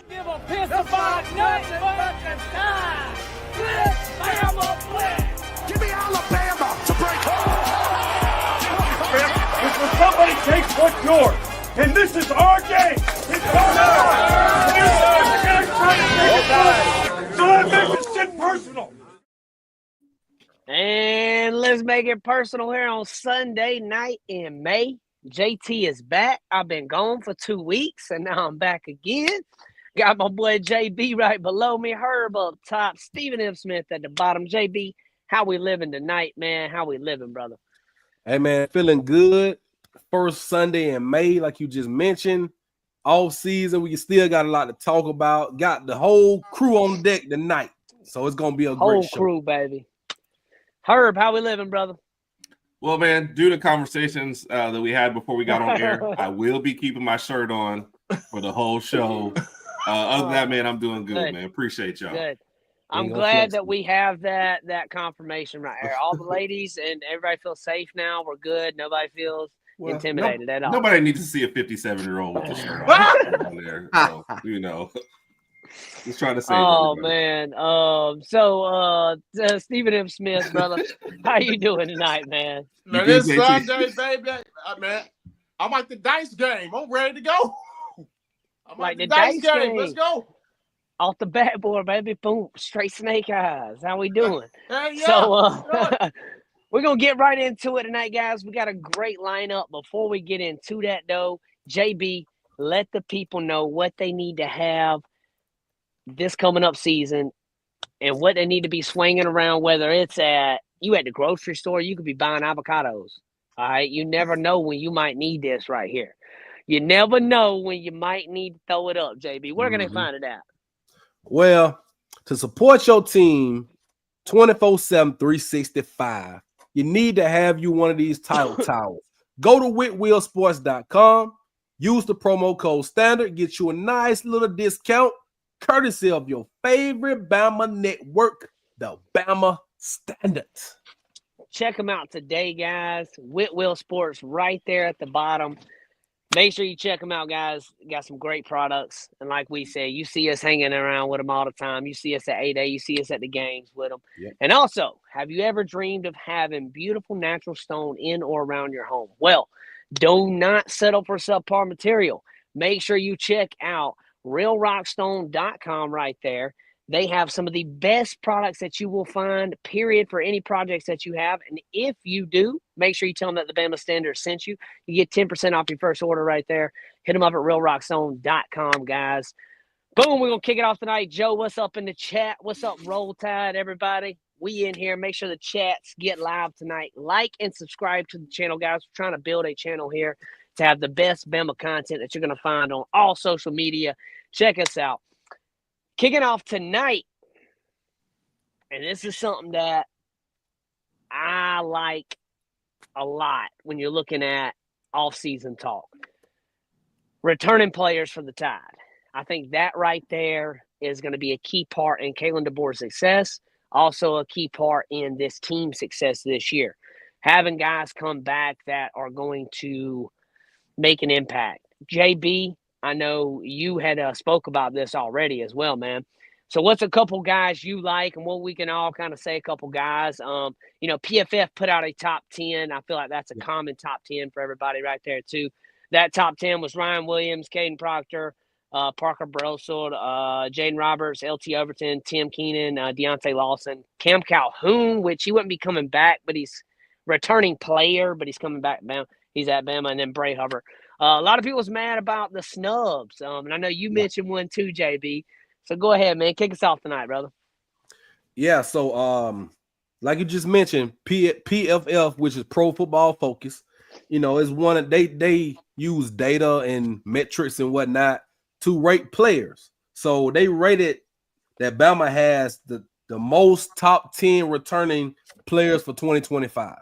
give a piss about nothing but the time. Blitz, Bama, blitz. Give me Alabama to break. If somebody takes what's yours, and this is our game, it's our time. So let's make this shit personal. And let's make it personal here on Sunday night in May. JT is back. I've been gone for 2 weeks, and now I'm back again. Got my boy JB right below me, Herb up top, Stephen M. Smith at the bottom. JB, how we living tonight, man? How we living, brother? Hey, man, feeling good. First Sunday in May, like you just mentioned. Off season, we still got a lot to talk about. Got the whole crew on deck tonight, so it's going to be a great show. Whole crew, baby. Herb, how we living, brother? Well, man, due to conversations that we had before we got on air, I will be keeping my shirt on for the whole show. Other than that, man, I'm doing good, man. Appreciate y'all. Good. I'm glad that we have that confirmation right here. All the ladies and everybody feels safe now. We're good. Nobody feels intimidated at all. Nobody needs to see a 57-year-old with a shirt on there. So, just trying to save everybody. Man. So Stephen M. Smith, brother, how you doing tonight, man? Man, it's Sunday, baby. Man, I'm like the dice game. I'm ready to go. I'm like the dice game. Let's go. Off the backboard, baby. Boom. Straight snake eyes. How we doing? Yeah. So we're going to get right into it tonight, guys. We got a great lineup. Before we get into that, though, JB, let the people know what they need to have this coming up season and what they need to be swinging around, whether it's at the grocery store, you could be buying avocados. All right. You never know when you might need this right here. You never know when you might need to throw it up, JB. Where can they find it at? Well, to support your team 24/7, 365, you need to have you one of these title towels. Go to whitwheelsports.com, use the promo code STANDARD, get you a nice little discount, courtesy of your favorite Bama network, the Bama Standard. Check them out today, guys. Whitwheel Sports right there at the bottom. Make sure you check them out, guys. Got some great products. And like we say, you see us hanging around with them all the time. You see us at 8A. You see us at the games with them. Yep. And also, have you ever dreamed of having beautiful natural stone in or around your home? Well, do not settle for subpar material. Make sure you check out realrockstone.com right there. They have some of the best products that you will find, period, for any projects that you have. And if you do, make sure you tell them that the Bama Standard sent you. You get 10% off your first order right there. Hit them up at realrockstone.com, guys. Boom, we're going to kick it off tonight. Joe, what's up in the chat? What's up, Roll Tide, everybody? We in here. Make sure the chats get live tonight. Like and subscribe to the channel, guys. We're trying to build a channel here to have the best Bama content that you're going to find on all social media. Check us out. Kicking off tonight, and this is something that I like a lot when you're looking at off-season talk. Returning players for the Tide. I think that right there is going to be a key part in Kalen DeBoer's success, also a key part in this team's success this year. Having guys come back that are going to make an impact. JB, I know you had spoke about this already as well, man. So what's a couple guys you like and what we can all kind of say a couple guys? PFF put out a top 10. I feel like that's a common top 10 for everybody right there too. That top 10 was Ryan Williams, Kadyn Proctor, Parker Brailsford, Jaden Roberts, LT Overton, Tim Keenan, Deontae Lawson, Cam Calhoun, which he wouldn't be coming back, but he's returning player, but he's coming back. He's at Bama, and then Bray Hubbard. A lot of people was mad about the snubs, and I know you mentioned one too, JB. So go ahead, man. Kick us off tonight, brother. Yeah, so like you just mentioned, PFF, which is Pro Football Focus, is one of they use data and metrics and whatnot to rate players. So they rated that Bama has the most top 10 returning players for 2025,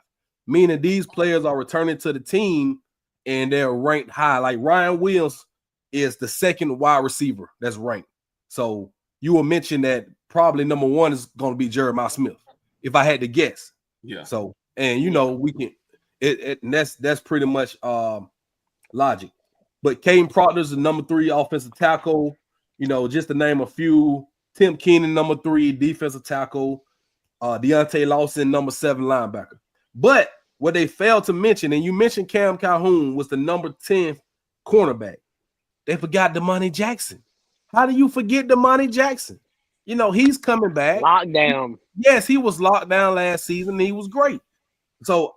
meaning these players are returning to the team and they're ranked high. Like Ryan Williams is the second wide receiver that's ranked. So you will mention that probably number one is going to be Jeremiah Smith, if I had to guess. Yeah. So, and we can, and that's pretty much logic. But Kadyn Proctor is the number 3 offensive tackle. Just to name a few: Tim Keenan, number 3, defensive tackle; Deontae Lawson, number 7, linebacker. But what they failed to mention, and you mentioned Cam Calhoun was the number 10 cornerback. They forgot Damani Jackson. How do you forget Damani Jackson? He's coming back. Lockdown. Yes, he was locked down last season. He was great. So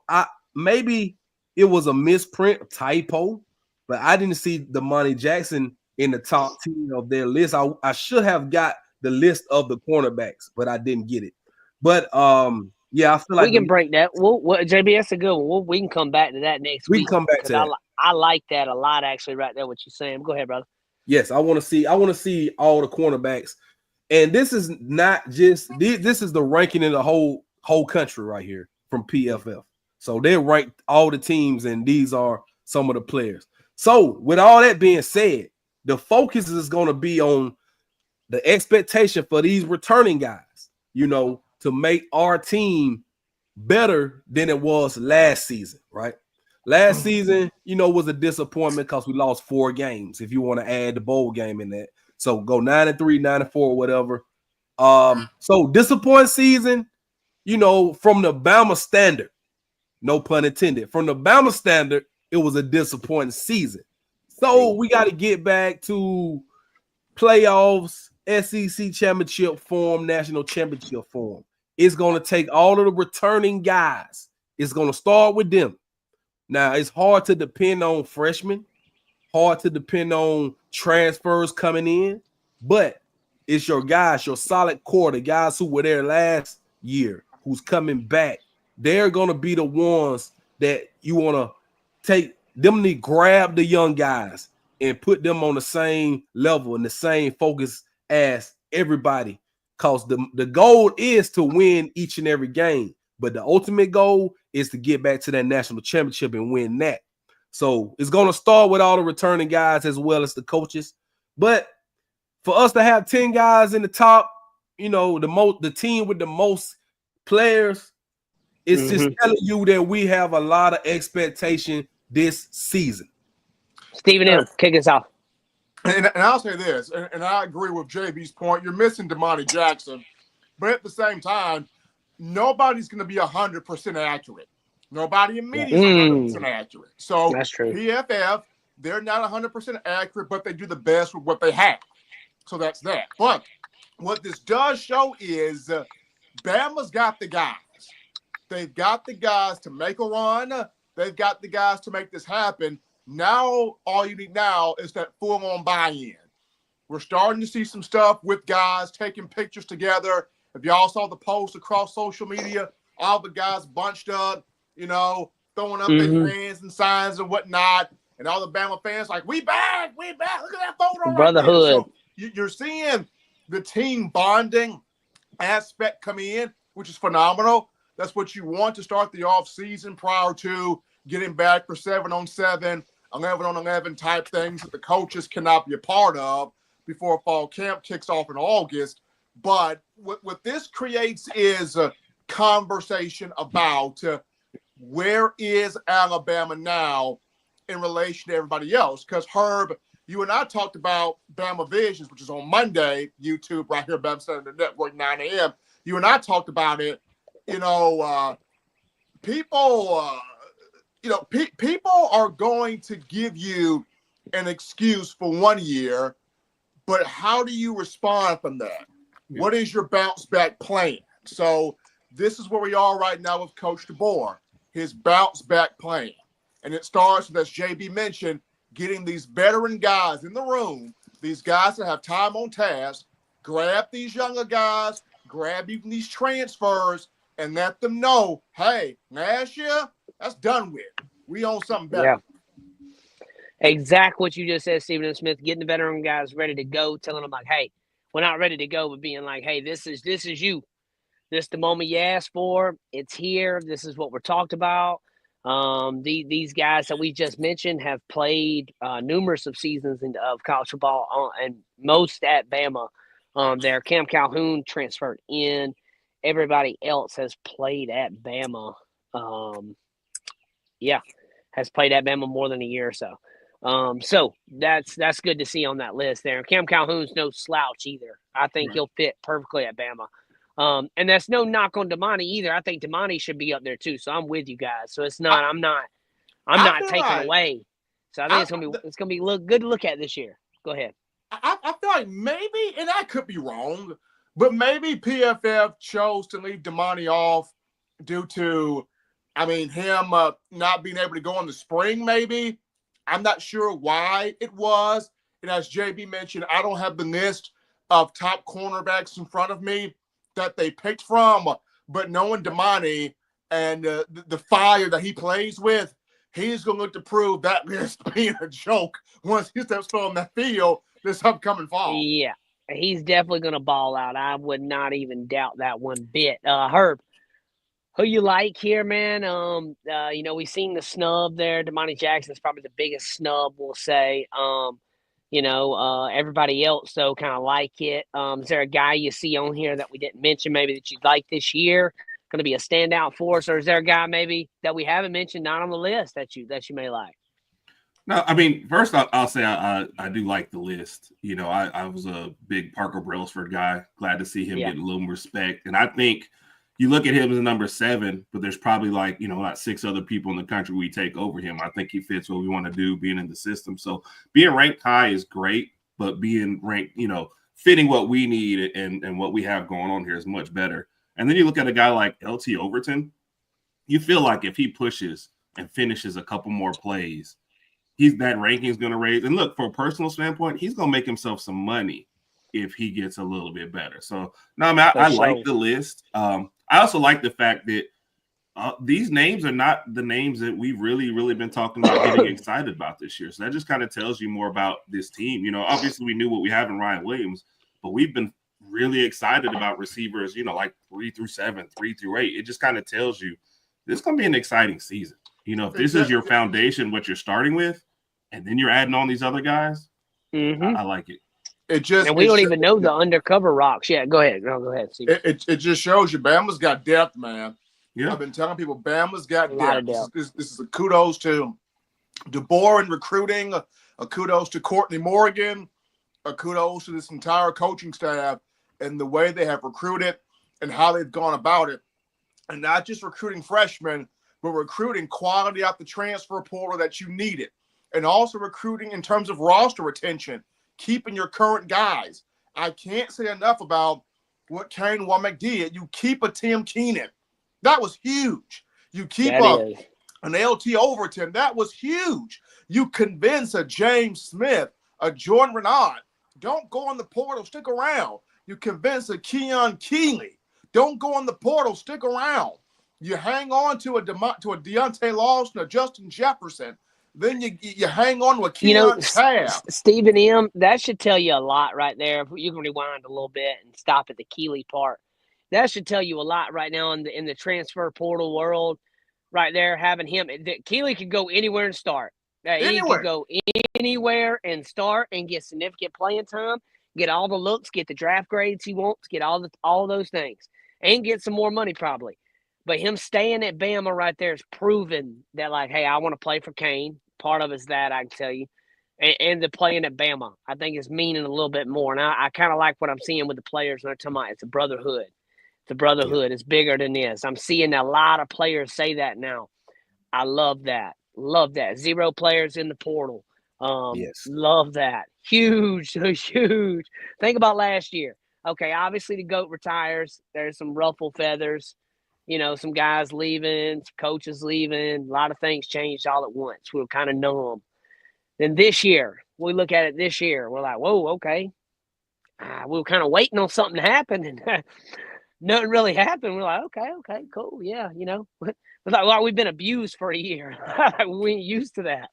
maybe it was a misprint, a typo, but I didn't see Damani Jackson in the top 10 of their list. I should have got the list of the cornerbacks, but I didn't get it. But yeah, I feel like we can break that. JB, that's a good one. We can come back to that next week. We can come back to that. I like that a lot, actually, right there. What you're saying. Go ahead, brother. Yes, I want to see all the cornerbacks, and this is not just this is the ranking in the whole country right here from PFF. So they ranked all the teams, and these are some of the players. So with all that being said, the focus is going to be on the expectation for these returning guys, to make our team better than it was last season, right? Last season, was a disappointment because we lost 4 games, if you want to add the bowl game in that. So go 9-3, 9-4, whatever. So disappointing season, from the Bama standard, no pun intended. From the Bama standard, it was a disappointing season. So we got to get back to playoffs, SEC championship form, national championship form. It's going to take all of the returning guys. It's going to start with them. Now, it's hard to depend on freshmen, hard to depend on transfers coming in, but it's your guys, your solid core, the guys who were there last year, who's coming back. They're going to be the ones that you want to take them to grab the young guys and put them on the same level and the same focus as everybody. Because the goal is to win each and every game. But the ultimate goal is to get back to that national championship and win that. So it's going to start with all the returning guys as well as the coaches. But for us to have 10 guys in the top, the team with the most players, it's just telling you that we have a lot of expectation this season. Stephen M., kick us off. And I'll say this, and I agree with JB's point. You're missing Damani Jackson, but at the same time, nobody's going to be 100% accurate. Nobody in media is 100% accurate. So that's true. PFF, they're not 100% accurate, but they do the best with what they have. So that's that. But what this does show is Bama's got the guys. They've got the guys to make a run. They've got the guys to make this happen. Now, all you need now is that full-on buy-in. We're starting to see some stuff with guys taking pictures together. If y'all saw the posts across social media, all the guys bunched up, throwing up their hands and signs and whatnot, and all the Bama fans like, we back. Look at that photo Brotherhood. Right there. So you're seeing the team bonding aspect come in, which is phenomenal. That's what you want to start the offseason prior to getting back for 7-on-7, 11-on-11 type things that the coaches cannot be a part of before fall camp kicks off in August. But what this creates is a conversation about where is Alabama now in relation to everybody else. Because, Herb, you and I talked about Bama Visions, which is on Monday, YouTube right here, Bama Center Network, 9 a.m. You and I talked about it. People are going to give you an excuse for 1 year, but how do you respond from that? Yeah. What is your bounce back plan? So this is where we are right now with Coach DeBoer, his bounce back plan. And it starts with, as JB mentioned, getting these veteran guys in the room, these guys that have time on task, grab these younger guys, grab even these transfers, and let them know, hey, last year, that's done with. We own something better. Yeah. Exactly what you just said, Stephen M. Smith, getting the veteran guys ready to go, telling them like, hey, we're not ready to go, but being like, hey, this is you. This is the moment you asked for. It's here. This is what we're talked about. These guys that we just mentioned have played numerous of seasons of college football and most at Bama. There, Cam Calhoun transferred in. Everybody else has played at Bama. Has played at Bama more than a year or so. So that's good to see on that list there. Cam Calhoun's no slouch either. I think he'll fit perfectly at Bama. And that's no knock on Damani either. I think Damani should be up there too. So I'm with you guys. So it's not. I'm not taking away. So I think it's gonna be good to look at this year. Go ahead. I feel like maybe, and I could be wrong, but maybe PFF chose to leave Damani off due to, him not being able to go in the spring. Maybe I'm not sure why it was. And as JB mentioned, I don't have the list of top cornerbacks in front of me that they picked from, but knowing Damani and the fire that he plays with, he's going to look to prove that list being a joke once he steps on that field this upcoming fall. Yeah, he's definitely going to ball out. I would not even doubt that one bit. Herb, who you like here, man? We've seen the snub there. Damani Jackson's probably the biggest snub, we'll say. Everybody else, though, kind of like it. Is there a guy you see on here that we didn't mention maybe that you'd like this year? Going to be a standout for us? Or is there a guy maybe that we haven't mentioned, not on the list, that you may like? No, first I'll say I do like the list. I was a big Parker Brailsford guy. Glad to see him getting a little more respect. And I think you look at him as a number 7, but there's probably not 6 other people in the country we take over him. I think he fits what we want to do, being in the system. So being ranked high is great, but being ranked, fitting what we need and what we have going on here is much better. And then you look at a guy like LT Overton, you feel like if he pushes and finishes a couple more plays, that ranking is going to raise. And look, from a personal standpoint, he's going to make himself some money if he gets a little bit better. So, no, I like the list. I also like the fact that these names are not the names that we've really, really been talking about getting excited about this year. So that just kind of tells you more about this team. Obviously we knew what we have in Ryan Williams, but we've been really excited about receivers, like 3 through 7, 3 through 8. It just kind of tells you this is going to be an exciting season. If this is your foundation, what you're starting with, and then you're adding on these other guys, I like it. And we don't even know the undercover rocks yet. Go ahead. No, go ahead. It just shows you Bama's got depth, man. Yeah. I've been telling people Bama's got depth. This is a kudos to DeBoer in recruiting, a kudos to Courtney Morgan, a kudos to this entire coaching staff and the way they have recruited and how they've gone about it. And not just recruiting freshmen, but recruiting quality out the transfer portal that you needed. And also recruiting in terms of roster retention, keeping your current guys. I can't say enough about what Kane Wommack did. You keep a Tim Keenan. That was huge. You keep an LT Overton. That was huge. You convince a James Smith, a Jordan Renaud. Don't go on the portal. Stick around. You convince a Keon Keeley. Don't go on the portal. Stick around. You hang on to a Deontae Lawson, a Justin Jefferson. Then you hang on to a Keon Tab. Stephen M., that should tell you a lot right there. If you can rewind a little bit and stop at the Keeley part. That should tell you a lot right now in the transfer portal world right there, having him. Keeley could go anywhere and start. He could go anywhere and start and get significant playing time, get all the looks, get the draft grades he wants, get all those things, and get some more money probably. But him staying at Bama right there is proven that, hey, I want to play for Kane. Part of it's that, I can tell you. And the playing at Bama, I think is meaning a little bit more. And I kind of like what I'm seeing with the players when they're talking about it's a brotherhood. The brotherhood is bigger than this. I'm seeing a lot of players say that now. I love that. Love that. 0 players in the portal. Love that. Huge, huge. Think about last year. Okay, obviously the GOAT retires. There's some ruffle feathers. Some guys leaving, some coaches leaving. A lot of things changed all at once. We were kind of numb. Then this year, we look at it this year. We're like, whoa, okay. We were kind of waiting on something to happen, and nothing really happened. We're like, okay, cool. Yeah, It's like, we've been abused for a year. We ain't used to that.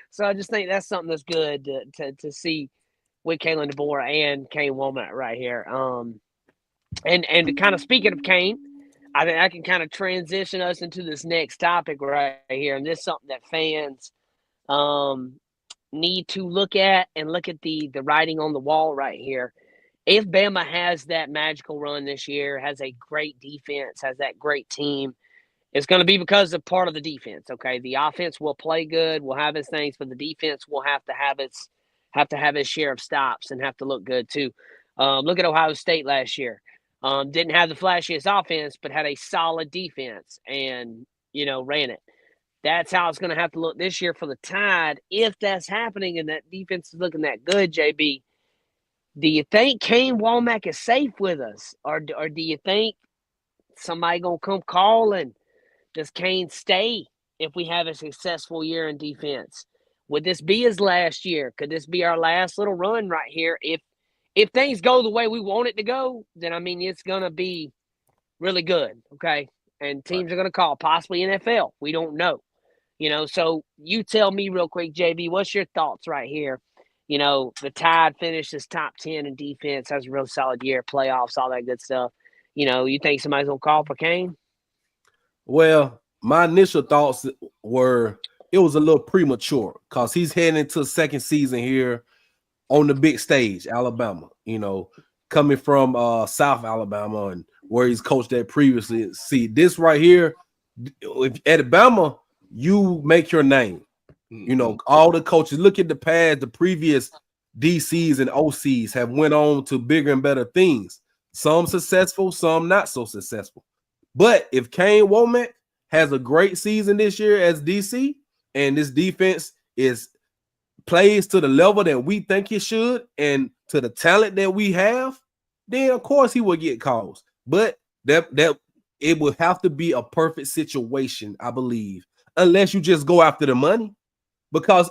So I just think that's something that's good to see with Kalen DeBoer and Kane Wommack right here. And kind of speaking of Kane, I think I can kind of transition us into this next topic right here. And this is something that fans need to look at the writing on the wall right here. If Bama has that magical run this year, has a great defense, has that great team, It's going to be because of part of the defense. Okay, the offense will play good, will have its things, but the defense will have to have its share of stops and have to look good too. Look at Ohio State last year. Didn't have the flashiest offense, but had a solid defense and ran it. That's how it's going to have to look this year for the Tide. If that's happening and that defense is looking that good, JB, do you think Kane Wommack is safe with us, or do you think somebody gonna come calling? Does Kane stay if we have a successful year in defense? Would this be his last year? Could this be our last little run right here? If things go the way we want it to go, then it's gonna be really good. Okay, and teams are gonna call, possibly NFL. We don't know. So you tell me real quick, JB, what's your thoughts right here? The Tide finishes top 10 in defense, has a real solid year, playoffs, all that good stuff. You think somebody's going to call for Kane? Well, my initial thoughts were it was a little premature because he's heading into second season here on the big stage, Alabama, coming from South Alabama and where he's coached at previously. See, this right here, at Alabama, you make your name. All the coaches, look at the previous DCs and OCs have went on to bigger and better things. Some successful, some not so successful. But if Kane Wommack has a great season this year as DC, and this defense plays to the level that we think it should and to the talent that we have, then of course he will get calls. But that it will have to be a perfect situation, I believe, unless you just go after the money. Because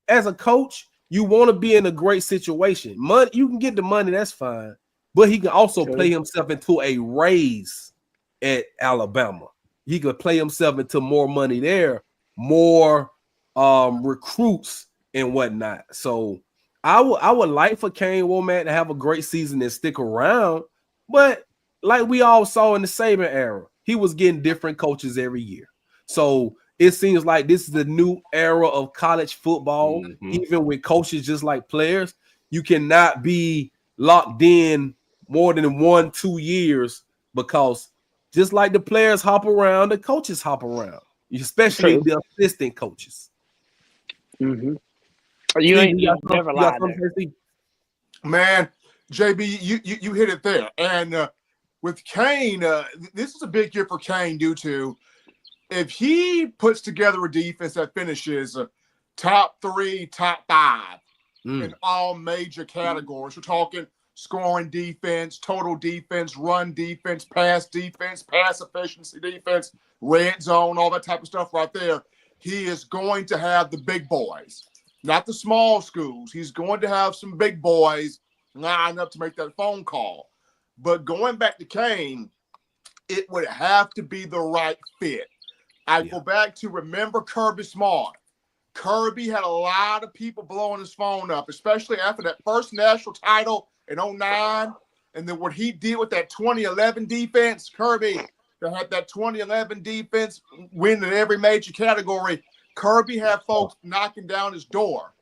as a coach, you want to be in a great situation. Money, you can get the money, that's fine. But he can also play himself into a raise at Alabama. He could play himself into more money there, more recruits and whatnot. So I would like for Kane Wommack to have a great season and stick around. But like we all saw in the Saban era, he was getting different coaches every year. So it seems like this is the new era of college football, even with coaches just like players. You cannot be locked in more than 1-2 years because just like the players hop around, the coaches hop around, especially the assistant coaches. Mm-hmm. You never lied there. Man, JB, you hit it there. And with Kane, this is a big year for Kane due to if he puts together a defense that finishes top 3, top 5 in all major categories. We're talking scoring defense, total defense, run defense, pass efficiency defense, red zone, all that type of stuff right there. He is going to have the big boys, not the small schools. He's going to have some big boys line up to make that phone call. But going back to Kane, it would have to be the right fit. I go back to remember Kirby Smart. Kirby had a lot of people blowing his phone up, especially after that first national title in 2009. And then what he did with that 2011 defense, Kirby, that had that 2011 defense winning every major category. Kirby had folks knocking down his door.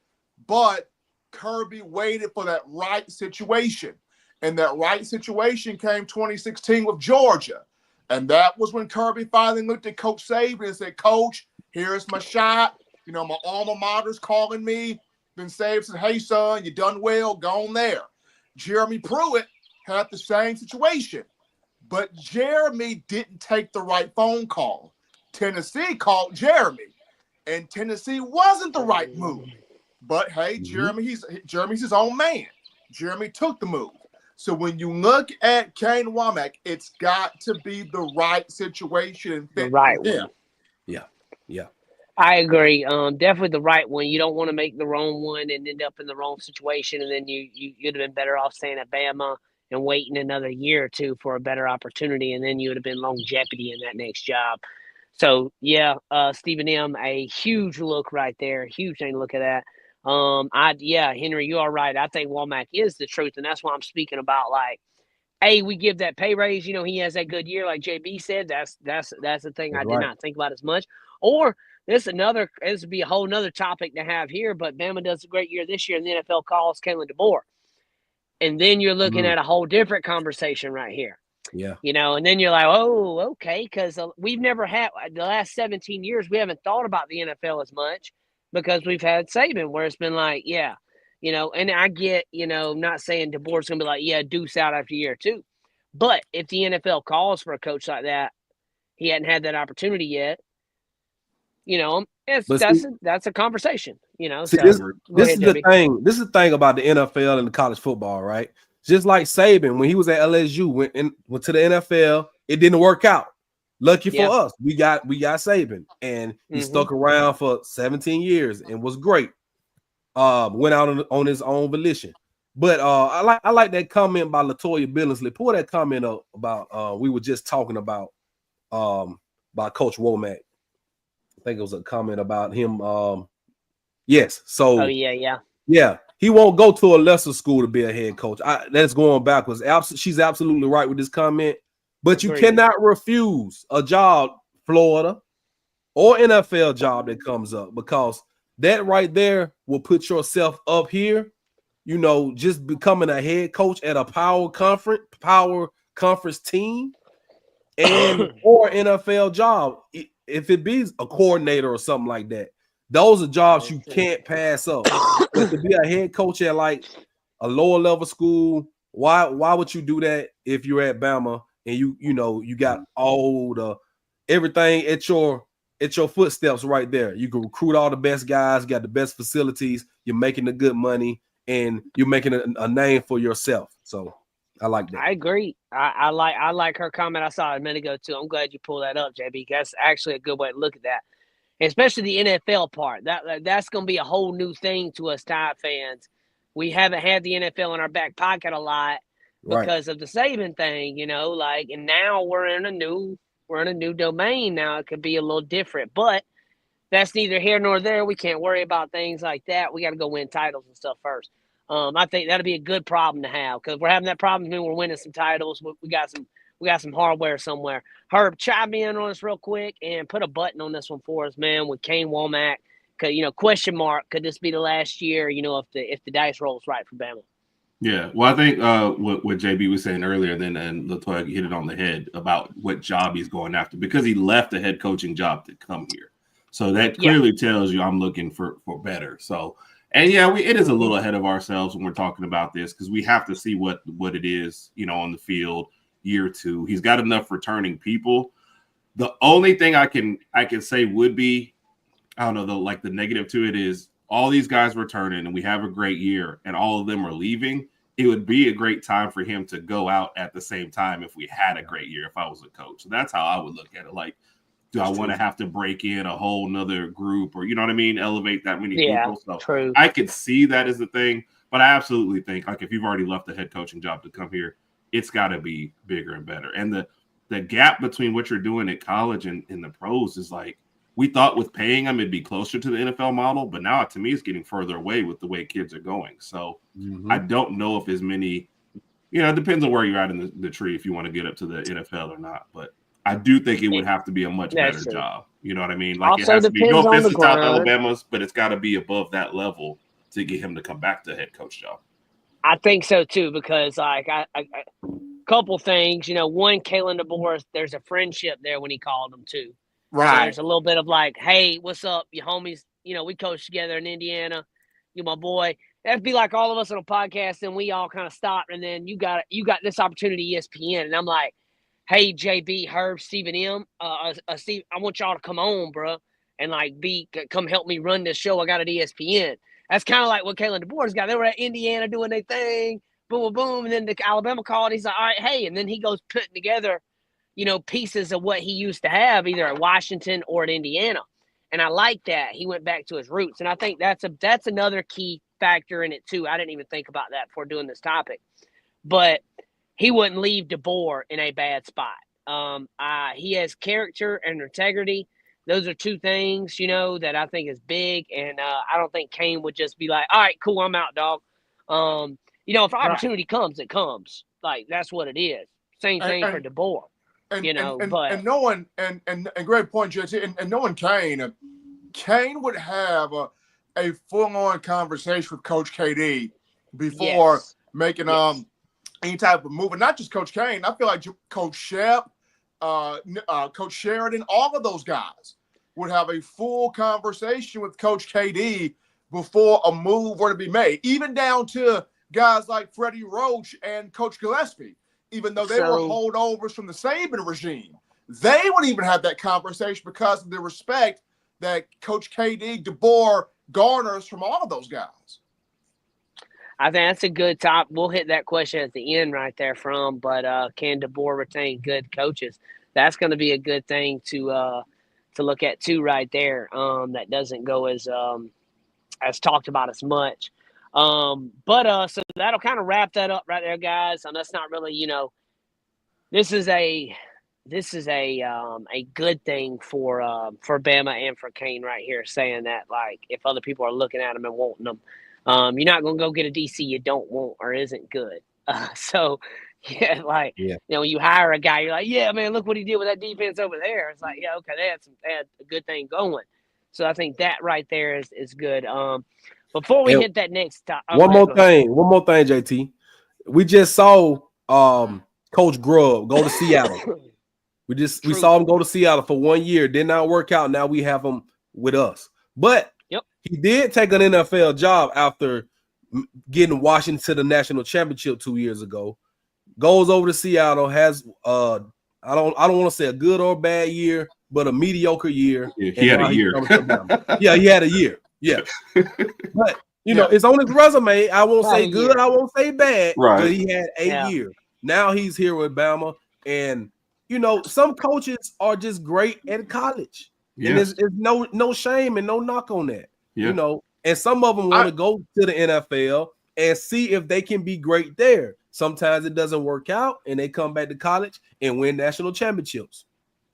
But Kirby waited for that right situation. And that right situation came 2016 with Georgia. And that was when Kirby finally looked at Coach Saban and said, Coach, here's my shot. My alma mater's calling me. Then Saban said, hey, son, you done well. Go on there. Jeremy Pruitt had the same situation. But Jeremy didn't take the right phone call. Tennessee called Jeremy. And Tennessee wasn't the right move. But, hey, Jeremy's his own man. Jeremy took the move. So when you look at Kane Wommack, it's got to be the right situation and fit the right one. Yeah. I agree. Definitely the right one. You don't want to make the wrong one and end up in the wrong situation, and then you'd have been better off staying at Bama and waiting another year or two for a better opportunity, and then you would have been longevity in that next job. So Stephen M, a huge look right there. Huge thing to look at that. Henry, you are right. I think Wommack is the truth, and that's why I'm speaking about we give that pay raise. He has that good year, like JB said. That's the thing I did not think about as much. Or this would be a whole nother topic to have here. But Bama does a great year this year, and the NFL calls Kalen DeBoer, and then you're looking at a whole different conversation right here. Yeah. You know, and then you're like, oh, okay, because we've never had the last 17 years, we haven't thought about the NFL as much because we've had Saban, where it's been like, yeah, you know, and I get, you know, not saying DeBoer's going to be like, yeah, deuce out after year 2. But if the NFL calls for a coach like that, he hadn't had that opportunity yet. You know, that's a conversation. You know, see, so this ahead, is the thing. This is the thing about the NFL and the college football, right? Just like Saban, when he was at LSU, went to the NFL, it didn't work out. Lucky for us, we got Saban, and he stuck around for 17 years and was great. Went out on his own volition. But I like that comment by LaToya Billingsley. Pull that comment up about we were just talking about Coach Wommack. I think it was a comment about him. Yes. So. Oh yeah. He won't go to a lesser school to be a head coach. That's going backwards. She's absolutely right with this comment. But you cannot refuse a job, Florida or NFL job that comes up, because that right there will put yourself up here. You know, just becoming a head coach at a power conference team, and or NFL job. If it be a coordinator or something like that, those are jobs you can't pass up. But to be a head coach at like a lower level school, why would you do that if you're at Bama and you got all the everything at your footsteps right there? You can recruit all the best guys, got the best facilities, you're making the good money, and you're making a name for yourself. So I like that. I agree. I like her comment I saw a minute ago too. I'm glad you pulled that up, JB. That's actually a good way to look at that. Especially the NFL part. That's going to be a whole new thing to us Tide fans. We haven't had the NFL in our back pocket a lot because of the Saban thing, you know, like, and now we're in a new domain now. It could be a little different, but that's neither here nor there. We can't worry about things like that. We got to go win titles and stuff first. I think that'll be a good problem to have, because we're having that problem when we're winning some titles. We got some hardware somewhere. Herb, chime in on this real quick and put a button on this one for us, man, with Kane Wommack. You know, question mark, could this be the last year, you know, if the dice rolls right for Bama? Yeah, well, I think what JB was saying earlier, and LaToya hit it on the head about what job he's going after, because he left a head coaching job to come here. So that clearly tells you I'm looking for better. So, and it is a little ahead of ourselves when we're talking about this, because we have to see what it is, you know, on the field. Year 2, he's got enough returning people. The only thing I can say would be, I don't know, the negative to it is all these guys returning and we have a great year and all of them are leaving. It would be a great time for him to go out at the same time if we had a great year, if I was a coach. So that's how I would look at it. Like, do I want to have to break in a whole nother group, or, you know what I mean, elevate that many people? So true. I could see that as the thing, but I absolutely think, like, if you've already left the head coaching job to come here, it's got to be bigger and better. And the gap between what you're doing at college and in the pros is like, we thought with paying them it'd be closer to the NFL model, but now to me it's getting further away with the way kids are going. So I don't know if as many, you know, it depends on where you're at in the tree if you want to get up to the NFL or not. But I do think it would have to be a much better job. You know what I mean? Like, also, it has to be, no offense to South Alabama's, but it's got to be above that level to get him to come back to a head coach job. I think so too, because like I couple things, you know, one, Kalen DeBoer, there's a friendship there when he called him too. Right. So there's a little bit of like, hey, what's up, you homies? You know, we coached together in Indiana. You my boy. That'd be like all of us on a podcast, and we all kind of stopped, and then you got this opportunity, ESPN, and I'm like, hey, JB, Herb, Stephen M, Steve, I want y'all to come on, bro, and like come help me run this show I got at ESPN. That's kind of like what Kalen DeBoer's got. They were at Indiana doing their thing, boom, boom, and then the Alabama called. He's like, all right, hey, and then he goes putting together, you know, pieces of what he used to have either at Washington or at Indiana. And I like that. He went back to his roots. And I think that's another key factor in it too. I didn't even think about that before doing this topic. But he wouldn't leave DeBoer in a bad spot. He has character and integrity. Those are two things, you know, that I think is big. And I don't think Kane would just be like, all right, cool, I'm out, dog. You know, if opportunity comes, it comes. Like, that's what it is. Same thing for DeBoer. You know, but no one, and great point, Jesse, and knowing Kane would have a full-on conversation with Coach KD before making any type of move, and not just Coach Kane. I feel like Coach Shep, Coach Sheridan, all of those guys would have a full conversation with Coach KD before a move were to be made, even down to guys like Freddie Roach and Coach Gillespie, even though they were holdovers from the Saban regime. They would even have that conversation because of the respect that Coach KD DeBoer garners from all of those guys. I think that's a good top. We'll hit that question at the end right there but can DeBoer retain good coaches? That's going to be a good thing to look at too right there. That doesn't go as talked about as much. So that'll kind of wrap that up right there, guys. And that's not really, this is a good thing for Bama and for Kane right here, saying that, like, if other people are looking at them and wanting them, you're not going to go get a DC you don't want or isn't good. When you hire a guy, you're like, yeah, man, look what he did with that defense over there. It's like, yeah, okay, they had a good thing going. So I think that right there is good. Before we hit that next topic, one more thing, JT. We just saw Coach Grubb go to Seattle. We saw him go to Seattle for 1 year. Did not work out. Now we have him with us. But he did take an NFL job after getting Washington to the national championship 2 years ago. Goes over to Seattle, has I don't want to say a good or bad year, but a mediocre year. Yeah, he had a year. Yeah, he had a year. Yeah. But it's on his resume. I won't say good, I won't say bad. Right. But he had a year. Now he's here with Bama. And some coaches are just great at college. Yeah. And there's no shame and no knock on that. Yeah. And some of them want to go to the NFL and see if they can be great there. Sometimes it doesn't work out, and they come back to college and win national championships.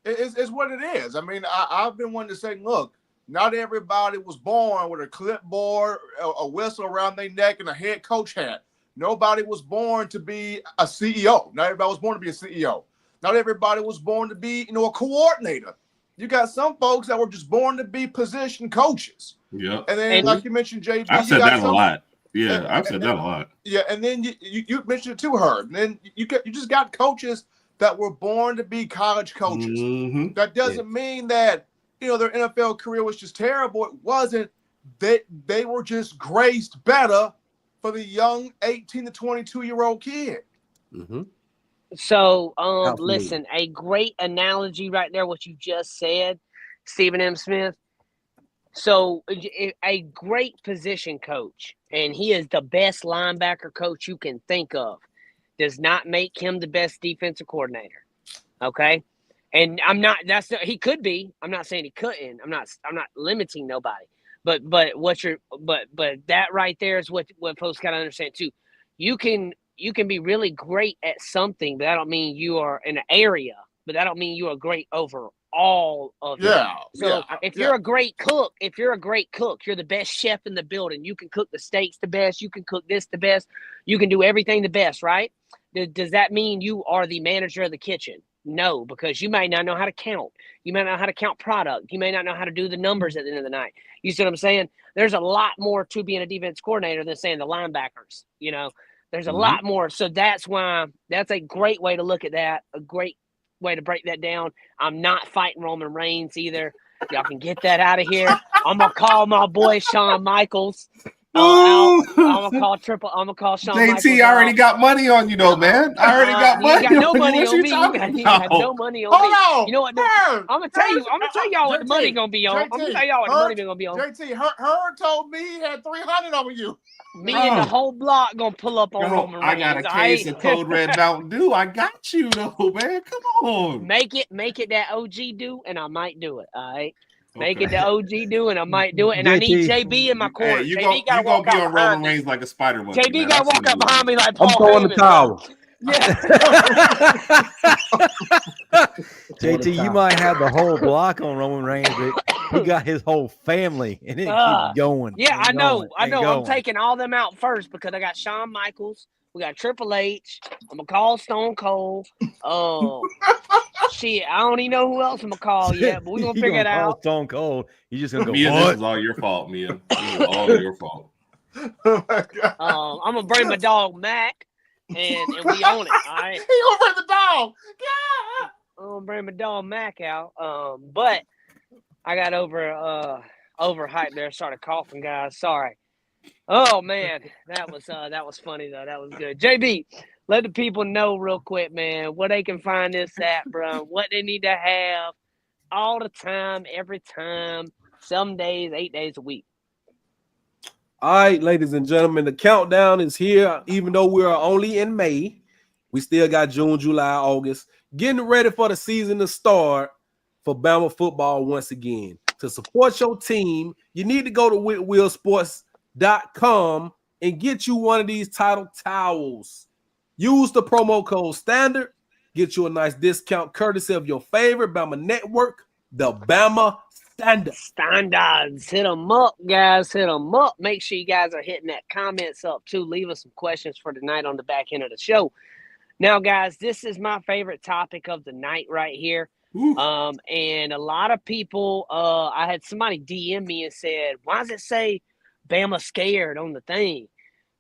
It's what it is. I mean, I've been wanting to say, look, not everybody was born with a clipboard, a whistle around their neck, and a head coach hat. Nobody was born to be a CEO. Not everybody was born to be a CEO. Not everybody was born to be, a coordinator. You got some folks that were just born to be position coaches. Yeah. And then, like you mentioned, JB, I've said that a lot. Yeah, I've said that a lot. Yeah, and then you mentioned it too, Herb. And then you just got coaches that were born to be college coaches. Mm-hmm. That doesn't mean that their NFL career was just terrible. It wasn't. They were just graced better for the young 18 to 22-year-old kid. Mm-hmm. So, listen, a great analogy right there, what you just said, Stephen M. Smith. So, a great position coach, and he is the best linebacker coach you can think of, does not make him the best defensive coordinator. Okay? And he could be. I'm not saying he couldn't. I'm not limiting nobody. But that right there is what folks got to understand too. You can be really great at something, but that don't mean you are in an area, but that don't mean you are great over all of it. So if you're a great cook, you're the best chef in the building. You can cook the steaks the best. You can cook this the best. You can do everything the best, right? Does that mean you are the manager of the kitchen? No, because you may not know how to count. You may not know how to count product. You may not know how to do the numbers at the end of the night. You see what I'm saying? There's a lot more to being a defense coordinator than saying the linebackers. There's a lot more. So that's why that's a great way to look at that, a great way to break that down. I'm not fighting Roman Reigns either. Y'all can get that out of here. I'm going to call my boy Shawn Michaels. I'm gonna call Shawn Michaels. JT, I already got money on you though, man. I already got money. You got no money on me. You got no money on me. You know what? I'm gonna tell y'all what the money gonna be on. I'm gonna tell y'all what the money gonna be on. JT, her told me he had 300 over you. Me and the whole block gonna pull up on Roman Reigns. I got a case of Code Red Mountain Dew. I got you though, man. Come on. Make it that OG do, and I might do it. All right. Make it the OG do, and I might do it. And JT, I need JB in my corner. Hey, you're going to be on Roman Reigns like a spider monkey. JB got to walk up behind me like Paul I'm throwing the towel. Yeah. JT, you might have the whole block on Roman Reigns, but he got his whole family, and it keeps going. Yeah, I know. I'm taking all them out first because I got Shawn Michaels. We got Triple H. I'm going to call Stone Cold. Shit, I don't even know who else I'm going to call yet, but we're going to figure it out. Stone Cold. You're just going to go, Mia, what? This is all your fault, Mia. This is all your fault. Oh, my God. I'm going to bring my dog, Mac. and we own it. All right. He gonna bring the dog. Yeah. I'm gonna bring my dog Mac out. But I got overhyped there. Started coughing, guys. Sorry. Oh man, that was funny though. That was good. JB, let the people know real quick, man, where they can find this at, bro. What they need to have all the time, every time, some days, 8 days a week. All right, ladies and gentlemen, the countdown is here. Even though we are only in May, we still got June, July, August. Getting ready for the season to start for Bama football once again. To support your team, you need to go to whitwillsports.com and get you one of these title towels. Use the promo code STANDARD. Get you a nice discount courtesy of your favorite Bama network, the Bama Standard. Standards. Hit them up, guys. Hit them up. Make sure you guys are hitting that comments up, too. Leave us some questions for tonight on the back end of the show. Now, guys, this is my favorite topic of the night right here. And a lot of people, I had somebody DM me and said, why does it say Bama scared on the thing?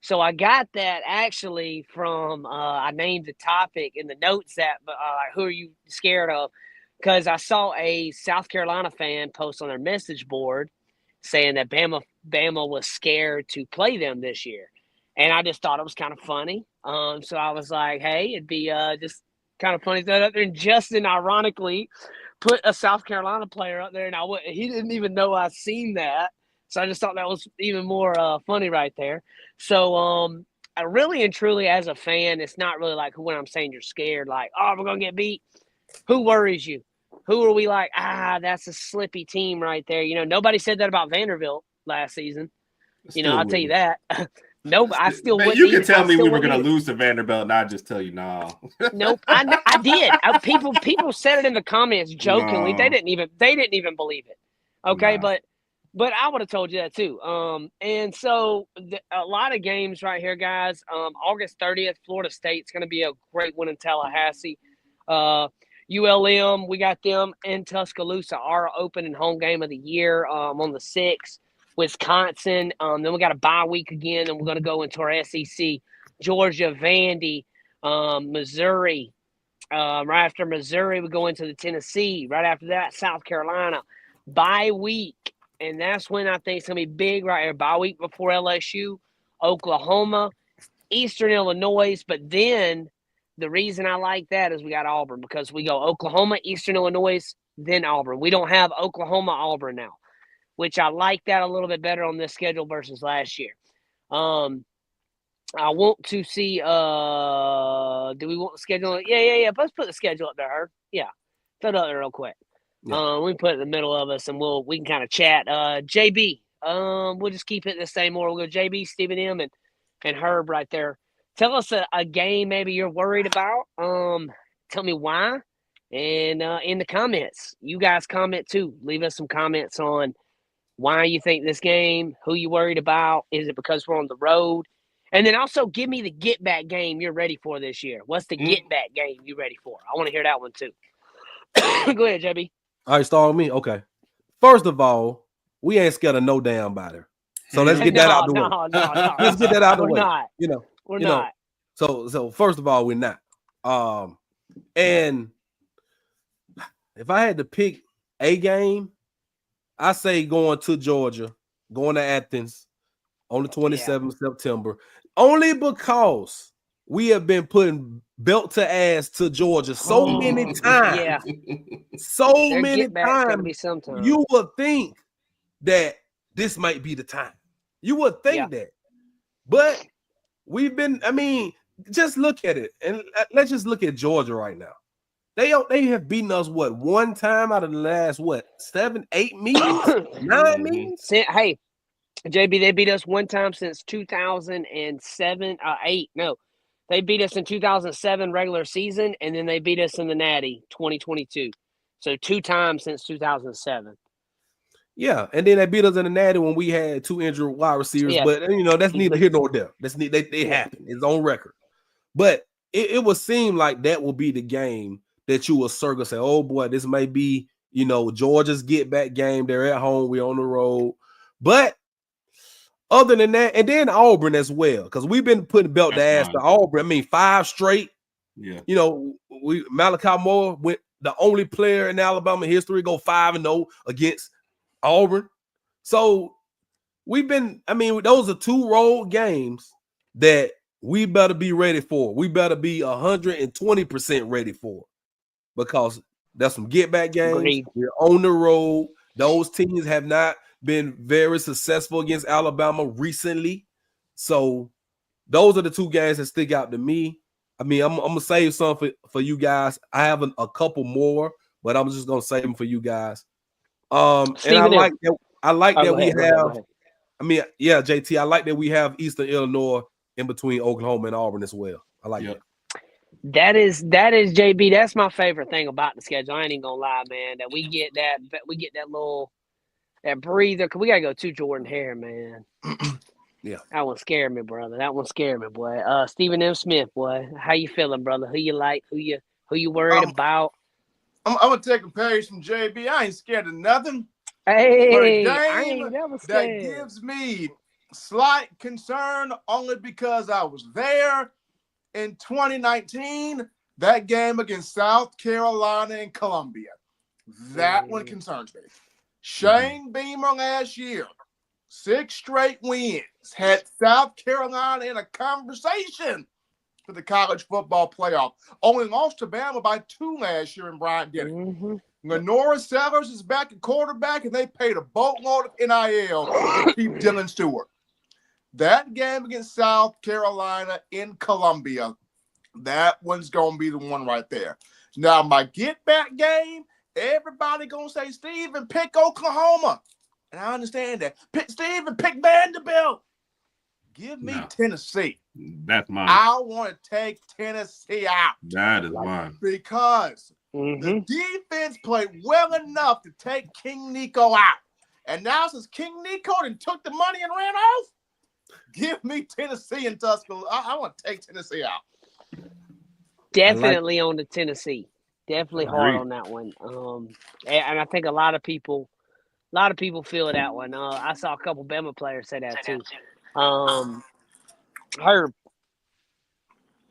So I got that actually from, I named the topic in the notes that, who are you scared of? Because I saw a South Carolina fan post on their message board saying that Bama was scared to play them this year. And I just thought it was kind of funny. So I was like, hey, it'd be just kind of funny to throw it up there. And Justin, ironically, put a South Carolina player up there, and he didn't even know I seen that. So I just thought that was even more funny right there. So I really and truly, as a fan, it's not really like when I'm saying you're scared, like, oh, we're going to get beat. Who worries you? Who are we like, that's a slippy team right there. You know, nobody said that about Vanderbilt last season. I'll tell you that. No, I still wouldn't. You can tell me we were going to lose to Vanderbilt, and I just tell you no. Nope, I did. People said it in the comments jokingly. No. They didn't even believe it. Okay, no. But I would have told you that too. And so a lot of games right here, guys. August 30th, Florida State's going to be a great win in Tallahassee. ULM, we got them in Tuscaloosa, our opening home game of the year on the 6th. Wisconsin, then we got a bye week again, and we're going to go into our SEC. Georgia, Vandy, Missouri. Right after Missouri, we go into the Tennessee. Right after that, South Carolina. Bye week, and that's when I think it's going to be big right here. Bye week before LSU, Oklahoma, Eastern Illinois. But then the reason I like that is we got Auburn, because we go Oklahoma, Eastern Illinois, then Auburn. We don't have Oklahoma, Auburn now, which I like that a little bit better on this schedule versus last year. I want to see do we want the schedule? Yeah. Let's put the schedule up there, Herb. Yeah. Throw it up there real quick. Yeah. We can put it in the middle of us and we can kind of chat. JB, we'll just keep it the same order. We'll go JB, Stephen M, and Herb right there. Tell us a game maybe you're worried about. Tell me why. And in the comments, you guys comment too. Leave us some comments on why you think this game, who you worried about. Is it because we're on the road? And then also give me the get-back game you're ready for this year. What's the get-back game you ready for? I want to hear that one too. Go ahead, JB. All right, start with me. Okay. First of all, we ain't scared of no damn body. So let's get that out the way. No. Let's get that out the way. Not. We're not. So first of all, we're not. And if I had to pick a game, I say going to Georgia, going to Athens on the 27th of September, only because we have been putting belt to ass to Georgia so many times. Yeah. So many times. You would think that this might be the time. You would think that. But we've been, just look at it. And let's just look at Georgia right now. They have beaten us, one time out of the last, 7, 8 meetings? 9 meetings? Hey, JB, they beat us one time since 2007, 8. No, they beat us in 2007 regular season, and then they beat us in the Natty 2022. So 2 times since 2007. Yeah, and then they beat us in the Natty when we had 2 injured wide receivers. Yeah. But, that's neither here nor there. They happen. It's on record. But it would seem like that will be the game that you will circle, say, oh boy, this may be, Georgia's get back game. They're at home, we're on the road. But other than that, and then Auburn as well, because we've been putting belt to ass to Auburn. I mean, 5 straight. Yeah. You know, Malachi Moore went the only player in Alabama history go 5-0 against Auburn. So we've been, I mean, those are 2 road games that we better be ready for. We better be 120% ready for, because that's some get back games. Agreed. We're on the road. Those teams have not been very successful against Alabama recently. So those are the 2 games that stick out to me. I mean, I'm gonna save some for you guys. I have a couple more, but I'm just gonna save them for you guys. And I like that. I like that we have. I mean, yeah, JT. I like that we have Eastern Illinois in between Oklahoma and Auburn as well. I like that. That is JB. That's my favorite thing about the schedule. I ain't even gonna lie, man. That we get that little breather. Cause we gotta go to Jordan Hare, man. Yeah, that one scared me, brother. That one scared me, boy. Stephen M. Smith, boy. How you feeling, brother? Who you like? Who you worried about? I'm gonna take a page from JB. I ain't scared of nothing. Hey, but a I game ain't never that scared. gives me slight concern only because I was there in 2019. That game against South Carolina and Columbia. That one concerns me. Shane Beamer last year, 6 straight wins, had South Carolina in a conversation for the college football playoff. Only lost to Bama by 2 last year in Bryant Denny. Lenora Sellers is back at quarterback, and they paid a boatload of NIL to keep Dylan Stewart. That game against South Carolina in Columbia, that one's going to be the one right there. Now, my get-back game, everybody going to say, Steven, pick Oklahoma. And I understand that. Steven, pick Vanderbilt. Give me Tennessee. That's mine. I want to take Tennessee out. That is mine. Because the defense played well enough to take King Nico out. And now since King Nico and took the money and ran off, give me Tennessee and Tuscaloosa. I want to take Tennessee out. Definitely on the Tennessee. Definitely hard on that one. And I think a lot of people feel that one. I saw a couple Bama players say that too. Herb,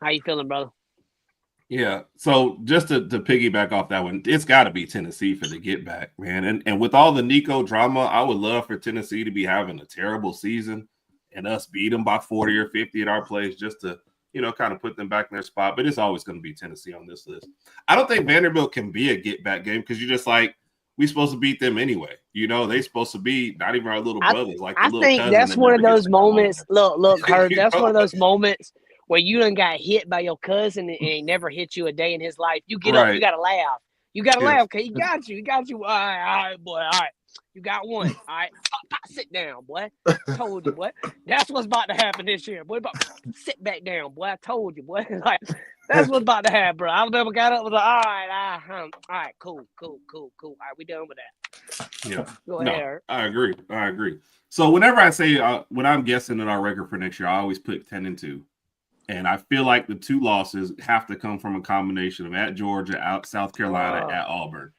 how you feeling, brother? Yeah, so just to piggyback off that one, it's got to be Tennessee for the get back, man. And with all the Nico drama, I would love for Tennessee to be having a terrible season and us beat them by 40 or 50 at our place just to, kind of put them back in their spot. But it's always going to be Tennessee on this list. I don't think Vanderbilt can be a get back game because you're just like, we supposed to beat them anyway. They supposed to be not even our little brothers. I think that's one of those moments. Look, Herb, that's one of those moments where you done got hit by your cousin and he never hit you a day in his life. You get up, you got to laugh. You got to laugh, okay? He got you. All right, boy. All right. You got one. All right. Sit down, boy. I told you, boy. That's what's about to happen this year, boy. Sit back down, boy. I told you, boy. Like, that's what's about to happen, bro. Alabama got up and was like, all right, cool. All right, we done with that. Yeah. Go ahead, Herb. I agree. So whenever I say when I'm guessing at our record for next year, I always put 10-2. And I feel like the 2 losses have to come from a combination of at Georgia, out South Carolina, at Auburn.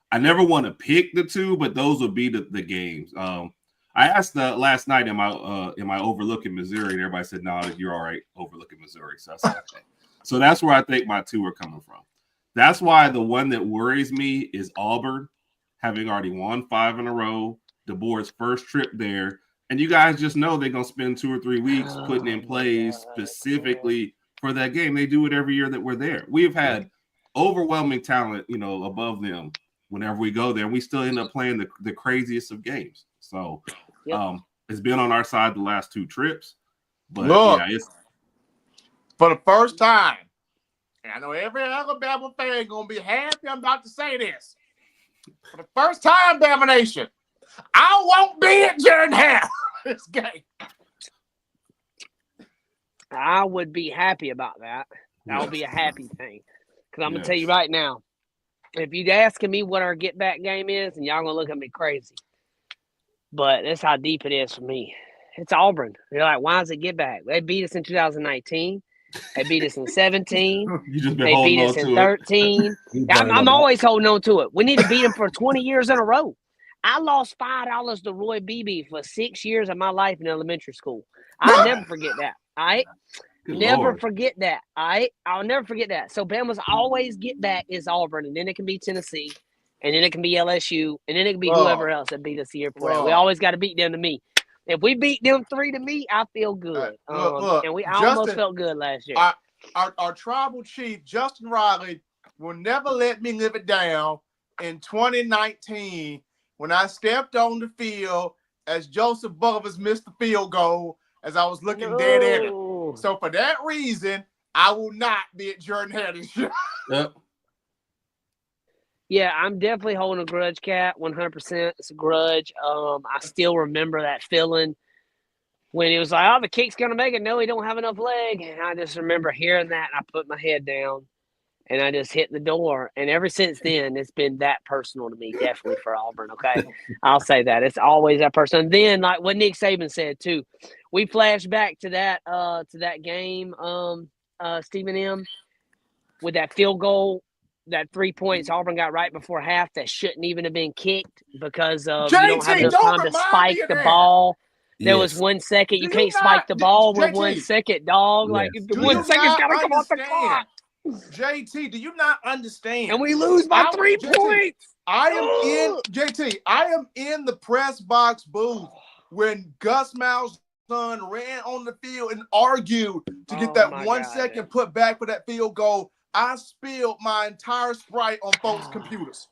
I never want to pick the 2, but those would be the games. I asked last night, am I overlooking Missouri? And everybody said, no, you're all right overlooking Missouri. So I said, okay. So that's where I think my 2 are coming from. That's why the one that worries me is Auburn, having already won 5 in a row, DeBoer's first trip there. And you guys just know they're going to spend 2 or 3 weeks putting in plays specifically for that game. They do it every year that we're there. We've had overwhelming talent, above them whenever we go there. And we still end up playing the craziest of games. So it's been on our side the last 2 trips. But look, it's for the first time, and I know every Alabama fan going to be happy I'm about to say this. For the first time, Bama Nation, I won't be at Jordan Hare this game. I would be happy about that. That would be a happy thing. Because I'm going to tell you right now, if you're asking me what our get-back game is, and y'all going to look at me crazy. But that's how deep it is for me. It's Auburn. You're like, why is it get-back? They beat us in 2019. They beat us in 17. They beat us in 13. I'm always holding on to it. We need to beat them for 20 years in a row. I lost $5 to Roy Beebe for 6 years of my life in elementary school. I'll never forget that. All right. Lord. Forget that. All right. I'll never forget that. So Bama's always get back is Auburn, and then it can be Tennessee, and then it can be LSU, and then it can be whoever else that beat us the year before that. We always got to beat them to me. If we beat them 3 to me, I feel good. Look, and I Justin, almost felt good last year. Our tribal chief, Justin Riley, will never let me live it down. In 2019, when I stepped on the field as Joseph Bovers missed the field goal as I was looking dead at it. So for that reason, I will not be at Jordan Haddon's show. Yep. Yeah, I'm definitely holding a grudge, Cat. 100%. It's a grudge. I still remember that feeling when it was like, oh, the kick's going to make it. No, he don't have enough leg. And I just remember hearing that, and I put my head down, and I just hit the door. And ever since then, it's been that personal to me, definitely for Auburn, okay? I'll say that. It's always that person. And then, like what Nick Saban said, too, we flashed back to that game, Stephen M., with that field goal, that 3 points Auburn got right before half that shouldn't even have been kicked because you don't have enough time to spike the ball. There was 1 second. You can't spike the ball with 1 second, dog. Like, the 1 second's got to come off the clock. JT, do you not understand? And we lose by 3 points. I am in the press box booth when Gus Malzahn's son ran on the field and argued to get that 1 second put back for that field goal. I spilled my entire Sprite on folks' computers.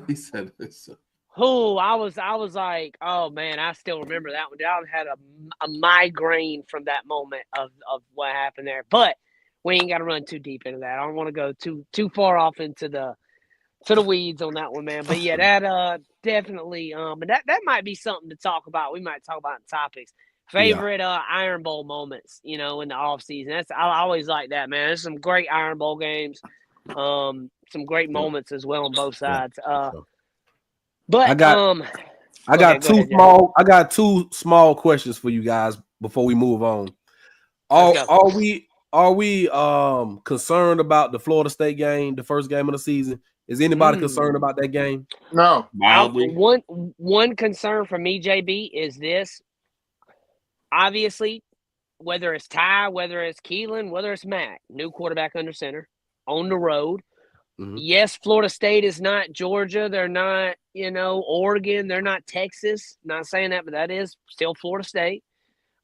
He said this. Oh, I was like, oh man, I still remember that one. I had a migraine from that moment of what happened there. But we ain't got to run too deep into that. I don't want to go too far off into the weeds on that one, man. But yeah, that definitely but that might be something to talk about. We might talk about in topics. Favorite Iron Bowl moments, in the off season. I always like that, man. There's some great Iron Bowl games, some great moments as well on both sides. But I got two small questions for you guys before we move on. Are we concerned about the Florida State game, the first game of the season? Is anybody concerned about that game? No. One concern for me, JB, is this. Obviously, whether it's Ty, whether it's Kalen, whether it's Mac, new quarterback under center, on the road. Mm-hmm. Yes, Florida State is not Georgia. They're not, Oregon. They're not Texas. Not saying that, but that is still Florida State.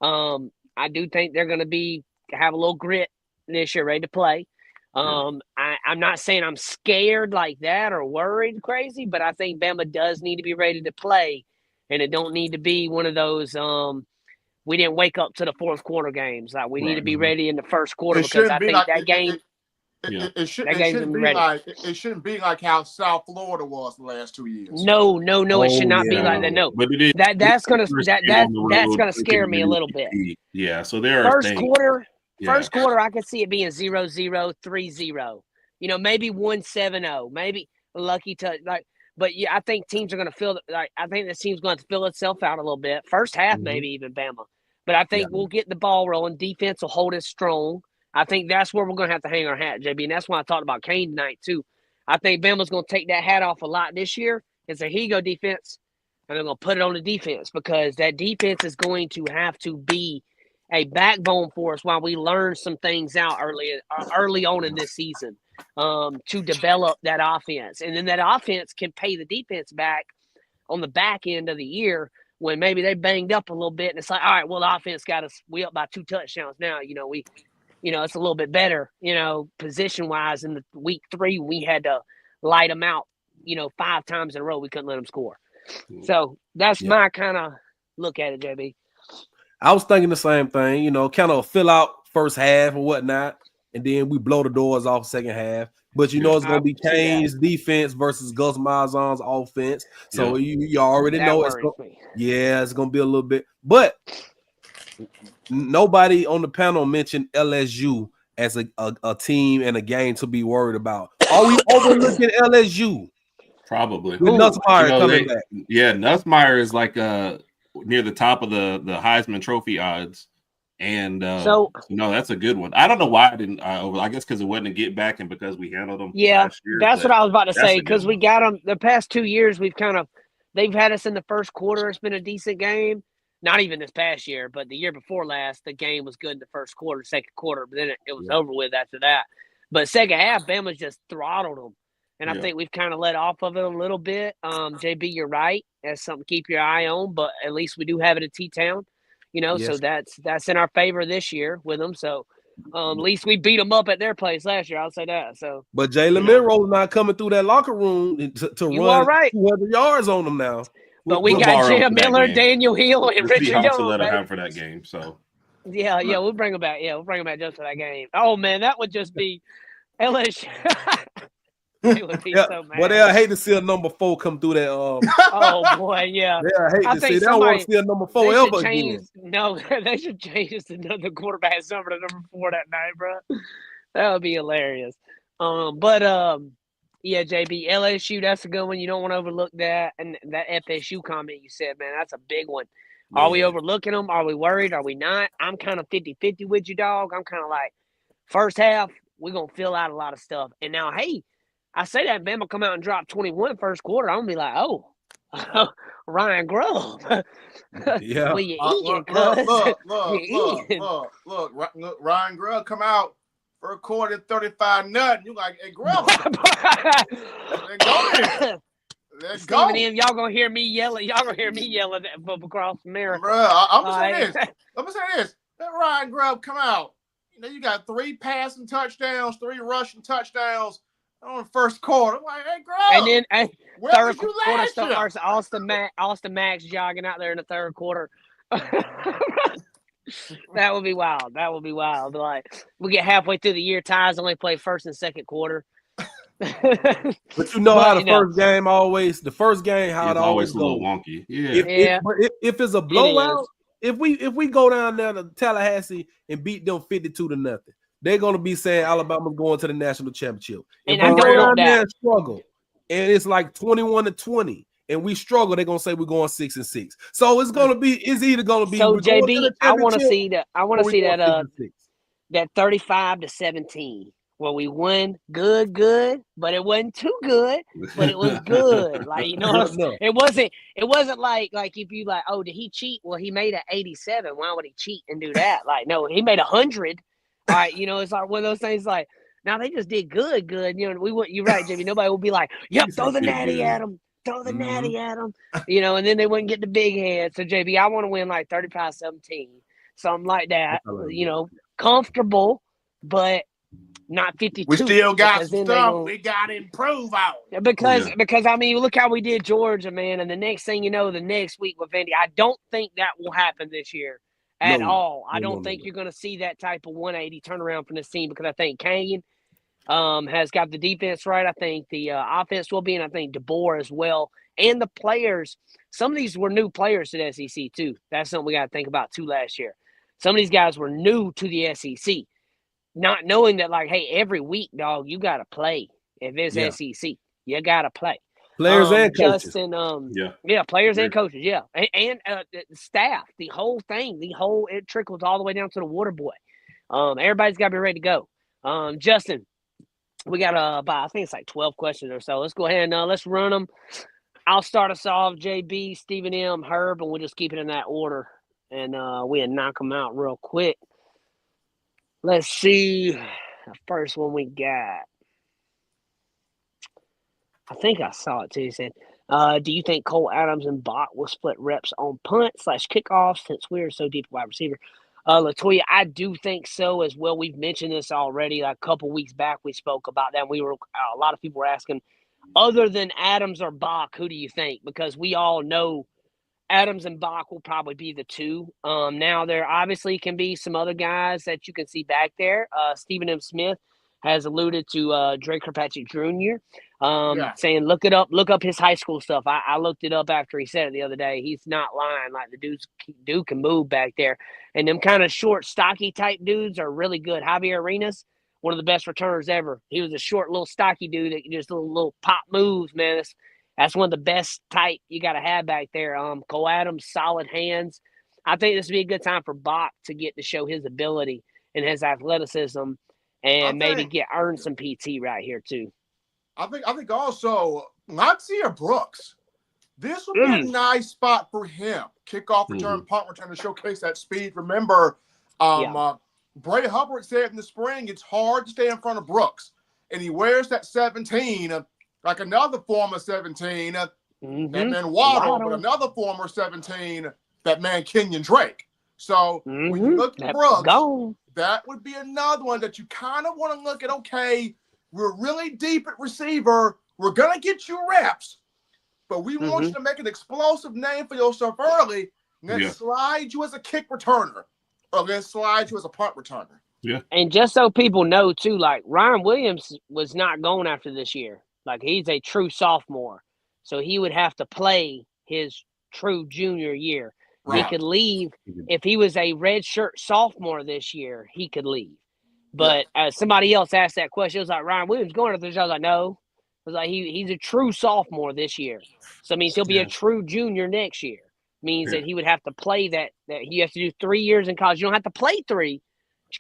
I do think they're going to have a little grit this year, ready to play. I'm not saying I'm scared like that or worried crazy, but I think Bama does need to be ready to play, and it don't need to be one of those we didn't wake up to the fourth quarter games. Like we need to be ready in the first quarter because I think that game. It shouldn't be like how South Florida was the last 2 years. No, it should not be like that. No, but that's gonna scare me a little bit. Yeah, so there are First quarter, I could see it being 0-0, 3-0. Maybe 1-7-0, maybe lucky to like. But yeah, I think teams are going to feel like. I think this team's going to fill itself out a little bit. First half, maybe even Bama. But I think we'll get the ball rolling. Defense will hold us strong. I think that's where we're going to have to hang our hat, JB. And that's why I talked about Kane tonight, too. I think Bama's going to take that hat off a lot this year and say, here you go, defense. And they're going to put it on the defense because that defense is going to have to be a backbone for us while we learn some things out early on in this season to develop that offense. And then that offense can pay the defense back on the back end of the year when maybe they banged up a little bit. And it's like, all right, well, the offense got us. We up by 2 touchdowns now. It's a little bit better, position-wise. In the week 3, we had to light them out, 5 times in a row. We couldn't let them score. So that's my kind of look at it, JB. I was thinking the same thing, kind of fill out first half or whatnot, and then we blow the doors off second half. But it's going to be Kane's defense versus Gus Malzahn's offense. So you already know it's going to be a little bit. But nobody on the panel mentioned LSU as a team and a game to be worried about. Are we overlooking LSU? Probably. With Nussmeier coming back. Yeah, Nussmeier is like near the top of the Heisman Trophy odds. And that's a good one. I don't know why I didn't. I guess because it wasn't a get back and because we handled them. Yeah, last year, that's what I was about to say. Because we got them the past 2 years. We've kind of they've had us in the first quarter. It's been a decent game. Not even this past year, but the year before last, the game was good in the first quarter, second quarter, but then it was over with after that. But second half, Bama's just throttled them. And I think we've kind of let off of it a little bit. JB, you're right. That's something to keep your eye on, but at least we do have it at T-Town, so that's in our favor this year with them. So at least we beat them up at their place last year. I'll say that. So, but Jalen Monroe's not coming through that locker room to run 200 yards on them now. But we got Jim Miller, Daniel Hill, and Richard Young. Let him have for that game. So yeah, we'll bring him back. Yeah, we'll bring him back just for that game. Oh man, that would just be LSU. It would be so mad. Well, they'll hate to see a number 4 come through that. Oh boy, yeah. They'll hate to see. They don't want to see a number 4 ever again. No, they should change it to another quarterback's number to number 4 that night, bro. That would be hilarious. Yeah, JB, LSU, that's a good one. You don't want to overlook that. And that FSU comment you said, man, that's a big one. Yeah. Are we overlooking them? Are we worried? Are we not? I'm kind of 50-50 with you, dog. I'm kind of like, first half, we're going to fill out a lot of stuff. And now, hey, I say that Bama come out and drop 21 first quarter. I'm going to be like, oh, Ryan Grove. Yeah. Well, you look, Ryan Grove come out. First quarter, 35-0. You like, hey, Grove. Let's go. Y'all gonna hear me yelling. Y'all gonna hear me yelling across America. Bro, I'm gonna say this. Let me say this. Let Ryan Grove come out. You got 3 passing touchdowns, 3 rushing touchdowns on the first quarter. I'm like, hey, Grove. And then third quarter starts Austin Max jogging out there in the third quarter. That would be wild. Like, we get halfway through the year, ties only play first and second quarter. But how the first game how it always a little wonky. If it's a blowout, if we go down there to Tallahassee and beat them 52-0, they're gonna be saying Alabama's going to the national championship. If we go down there and struggle, and it's like 21-20. And we struggle, they're gonna say we're going 6-6. So it's either gonna be. So JB, I want to see that. I want to see that 35-17 where we won good, but it wasn't too good, but it was good. Like it wasn't like if you like, oh, did he cheat? Well, he made an 87. Why would he cheat and do that? Like, no, he made 100. All right, it's like one of those things. Like, now they just did good. We wouldn't. You're right, JB. Nobody would be like, yep, throw the natty at him. Throw the natty at them, and then they wouldn't get the big head. So, JB, I want to win like 35-17, something like that. Comfortable, but not 52. We still got some stuff we got to improve on. Because I mean, look how we did Georgia, man. And the next thing you know, the next week with Vandy, I don't think that will happen this year at all. I don't think you're going to see that type of 180 turnaround from this team because I think Kane has got the defense right. I think the offense will be, and I think DeBoer as well. And the players, some of these were new players to the SEC too. That's something we got to think about too last year. Some of these guys were new to the SEC, not knowing that like, hey, every week, dog, you got to play. If it's SEC, you got to play. Players and coaches. Justin, players and coaches, and staff, the whole thing, it trickles all the way down to the water boy. Everybody's got to be ready to go. Justin, we got about, I think it's like 12 questions or so. Let's go ahead and let's run them. I'll start us off, JB, Stephen M., Herb, and we'll just keep it in that order. And we'll knock them out real quick. Let's see. The first one we got. I think I saw it too. He said, do you think Cole Adams and Bach will split reps on punt/kickoff since we're so deep wide receiver? Latoya, I do think so as well. We've mentioned this already. Like a couple weeks back, we spoke about that. A lot of people were asking, other than Adams or Bach, who do you think? Because we all know Adams and Bach will probably be the two. Now, there obviously can be some other guys that you can see back there. Stephen M. Smith has alluded to Drake Kirkpatrick Jr., saying look up his high school stuff. I looked it up after he said it the other day. He's not lying. Like, the dude can move back there. And them kind of short, stocky type dudes are really good. Javier Arenas, one of the best returners ever. He was a short, little stocky dude that just little pop moves, man. That's one of the best type you got to have back there. Cole Adams, solid hands. I think this would be a good time for Bach to get to show his ability and his athleticism and earn some PT right here too. I think also Nazir Brooks. This would be a nice spot for him. Kickoff return, punt return to showcase that speed. Remember, Bray Hubbard said in the spring, it's hard to stay in front of Brooks. And he wears that 17, like another former 17, that man Waddle, but another former 17, that man Kenyon Drake. So when you look at Brooks, that would be another one that you kind of want to look at. Okay, we're really deep at receiver. We're going to get you reps, but we want you to make an explosive name for yourself early. Let's slide you as a kick returner, or let's slide you as a punt returner. Yeah. And just so people know, too, like Ryan Williams was not going after this year. Like, he's a true sophomore. So he would have to play his true junior year. Right. He could leave. If he was a redshirt sophomore this year, he could leave. But somebody else asked that question. It was like, Ryan Williams going after this year. I was like, no. It was like, he's a true sophomore this year. So it means he'll be a true junior next year. Means that he would have to play that you have to do 3 years in college. You don't have to play 3. You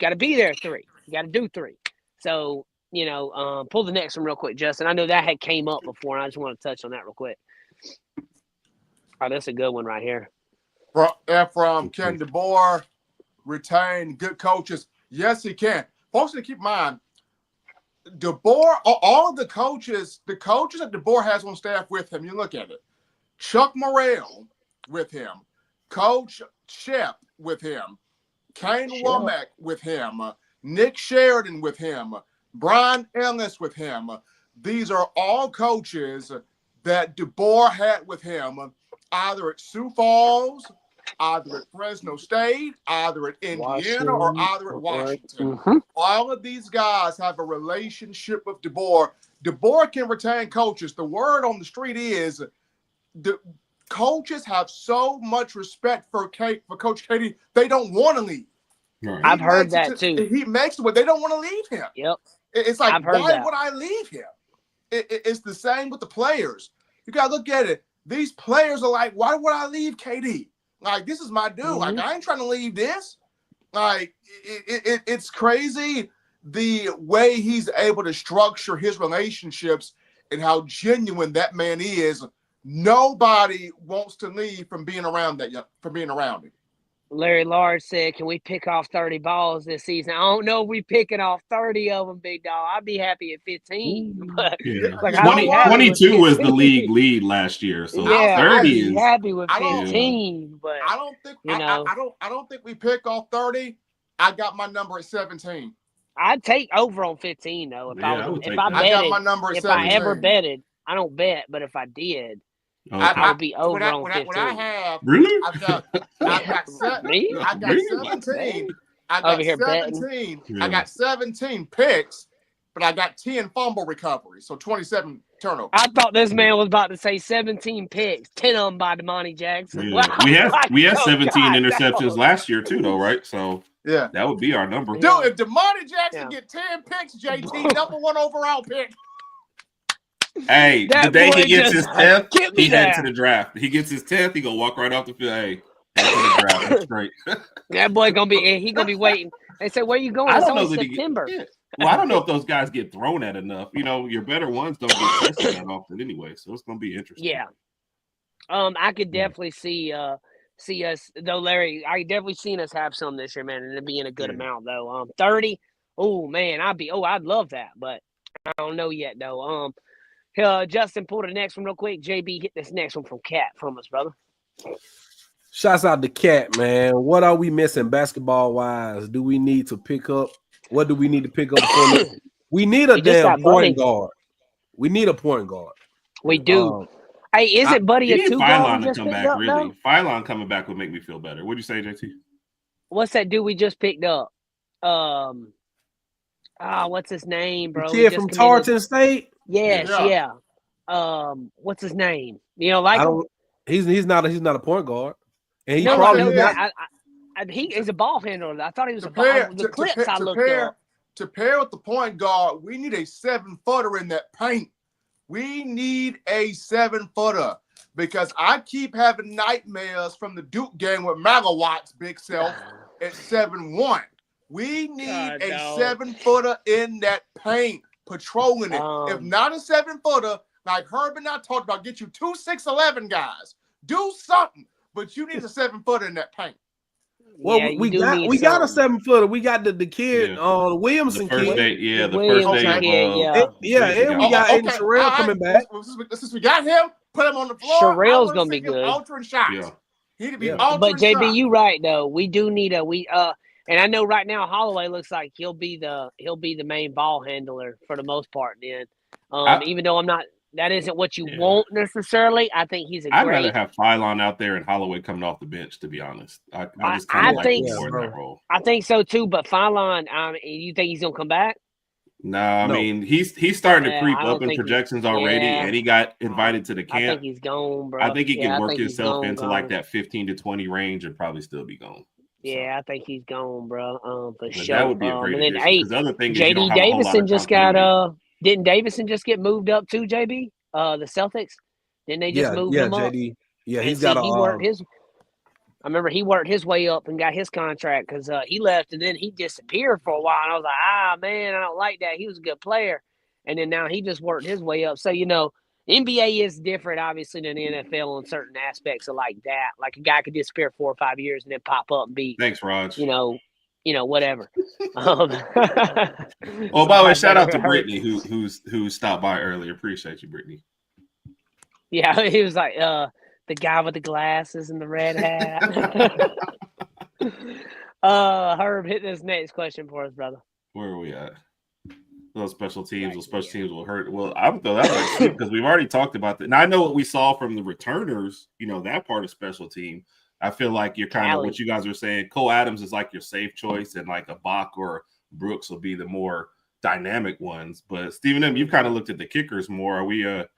got to be there 3. You got to do 3. So, pull the next one real quick, Justin. I know that had came up before, and I just want to touch on that real quick. Oh, that's a good one right here. From can DeBoer retain good coaches? Yes, he can. Folks, to keep in mind, DeBoer, all of the coaches that DeBoer has on staff with him, you look at it. Chuck Morrell with him. Coach Shep with him. Kane Wommack with him. Nick Sheridan with him. Brian Ellis with him. These are all coaches that DeBoer had with him, either at Sioux Falls, either at Fresno State, either at Indiana, or either at Washington. All of these guys have a relationship with DeBoer. DeBoer can retain coaches. The word on the street is the coaches have so much respect for Coach Katie, they don't want to leave. Right. I've heard that too. He makes it where they don't want to leave him. Yep. It's like, why would I leave him? It's the same with the players. You got to look at it. These players are like, why would I leave KD? Like, this is my dude. Like, I ain't trying to leave this. Like, it's crazy the way he's able to structure his relationships and how genuine that man is. Nobody wants to leave from being around him. Larry Large said, can we pick off 30 balls this season? I don't know if we picking off 30 of them, big dog. I'd be happy at 15. But 22 was the league lead last year. So 30 is happy with 15. But I don't think we pick off 30. I got my number at 17. I'd take over on 15 though. If I betted, got my number at 17. I ever betted, I don't bet, but if I did, I would be over on 15. What I have, really? I've got 17. I got 17. Yeah. I got 17 picks, but I got 10 fumble recoveries, so 27 turnovers. I thought this man was about to say 17 picks, 10 of them by Damani Jackson. Yeah. Wow. We had 17 interceptions last year too, though, right? So that would be our number. Dude, if Damani Jackson get 10 picks, JT, number 1 overall pick. Hey, the day he gets his 10th, he heads to the draft. He gets his 10th, he gonna walk right off the field. Hey, head to the draft. That's great. That boy gonna be waiting. They say, where you going? It's only September. Well, I don't know if those guys get thrown at enough. Your better ones don't get tested that often anyway, so it's gonna be interesting. Yeah. I could definitely see us though, Larry. I definitely seen us have some this year, man, and it being a good amount though. 30. Oh man, I'd love that, but I don't know yet though. Justin, pull the next one real quick. JB, hit this next one from Cat from us, brother. Shouts out to Cat, man. What are we missing basketball-wise? Do we need to pick up? What do we need to pick up? We need a damn point guard. We need a point guard. We do. Hey, is it Buddy a two-guard? To come back, really. Phylon coming back would make me feel better. What'd you say, JT? What's that dude we just picked up? What's his name, bro? The kid from Tarleton State? Yes, yeah. What's his name? You know, like he's not a point guard, and he's he's a ball handler. I thought he was the clips I looked up. To pair with the point guard, we need a 7-footer in that paint. We need a 7-footer because I keep having nightmares from the Duke game with Magawatt's big self at 7'1". We need a 7-footer in that paint. Patrolling it. If not a 7-footer, Like Herb and I talked about, get you 2 6'11" guys. Do something, but you need a 7-footer in that paint. Well, Yeah, we got a 7-footer. We got the kid Williamson the first kid. day, the Williamson first day kid, and we got Aiden Sherrill coming back. Since we got him, put him on the floor. Sherrill's gonna be good. Altering shots. Yeah. He need to be altering But JB, shots. you right though. We do need and I know right now Holloway looks like he'll be the main ball handler for the most part. Then, even though that isn't what you want necessarily. I think he's I'd rather have Phylon out there and Holloway coming off the bench. To be honest, I just kind of like more in that role. I think so too. But Phylon, you think he's gonna come back? No, I mean he's starting to creep up in projections already, and he got invited to the camp. I think he's gone, bro. I think he can work himself into like that 15 to 20 range and probably still be gone. Yeah, I think he's gone, bro. For sure. That would be a great addition. The other thing is JD Davison just got didn't Davison just get moved up too, JB? The Celtics? Didn't they just move him up? JD. Yeah, he's got I remember he worked his way up and got his contract because he left and then he disappeared for a while. And I was like, man, I don't like that. He was a good player. And then now he just worked his way up. So, NBA is different, obviously, than the NFL in certain aspects of like that. Like a guy could disappear 4 or 5 years and then pop up and be, thanks, Raj. Whatever. By the way, shout out to Brittany who stopped by earlier. Appreciate you, Brittany. Yeah, he was like the guy with the glasses and the red hat. Herb, hit this next question for us, brother. Where are we at? Those special teams will hurt. Well, I would throw that back because we've already talked about that. Now I know what we saw from the returners. That part of special team. I feel like you're kind of what you guys were saying. Cole Adams is like your safe choice, and like a Bach or Brooks will be the more dynamic ones. But Stephen M., you've kind of looked at the kickers more. Are we gonna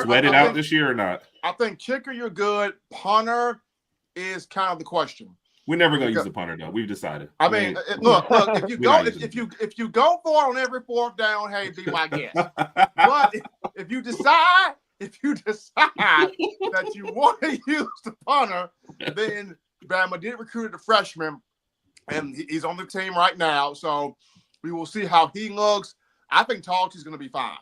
sweat it out this year or not? I think kicker, you're good. Punter is kind of the question. We're never gonna use the punter though. We've decided. I mean, look, if you go for it on every 4th down, hey, be my guest. But if you decide that you want to use the punter, then Bama did recruit a freshman, and he's on the team right now. So we will see how he looks. I think Talty's going to be fine.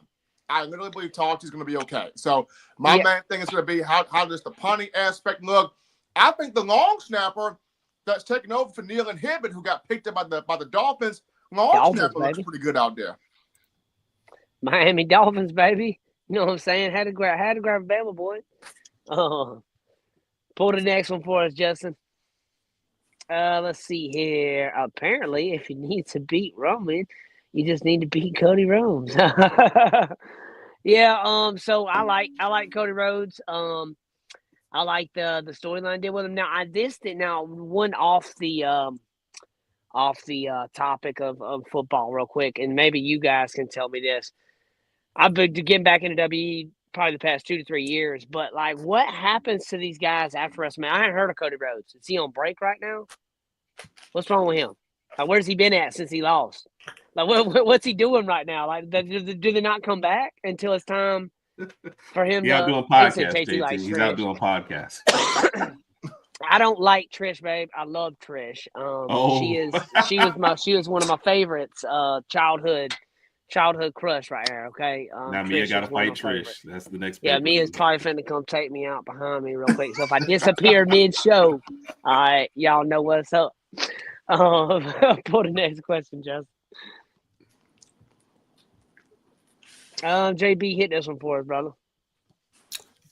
I literally believe Talty's going to be okay. So my main thing is going to be how does the punting aspect look? I think the long snapper that's taking over for Neil and Hibbett, who got picked up by the Dolphins, snapper looks pretty good out there. Miami Dolphins, baby. You know what I'm saying? Had to grab Bama, boy. Pull the next one for us, Justin. Let's see here. Apparently, if you need to beat Roman, you just need to beat Cody Rhodes. So I like Cody Rhodes. I like the storyline I did with him. Now one off the topic of football real quick, and maybe you guys can tell me this. I've been getting back into WE probably the past 2 to 3 years, but like, what happens to these guys after WrestleMania? I haven't heard of Cody Rhodes. Is he on break right now? What's wrong with him? Like, where's he been at since he lost? Like, what's he doing right now? Like, do they not come back until it's time for him? He's out doing podcasts. He's out doing podcasts. I don't like Trish, babe. I love Trish. She was one of my favorites. Childhood crush right here, okay? Now Mia got to fight Trish. That's the next. Yeah, Mia's probably finna come take me out behind me real quick. So if I disappear mid-show, all right, y'all know what's up. For the next question, Justin. JB, hit this one for us, brother.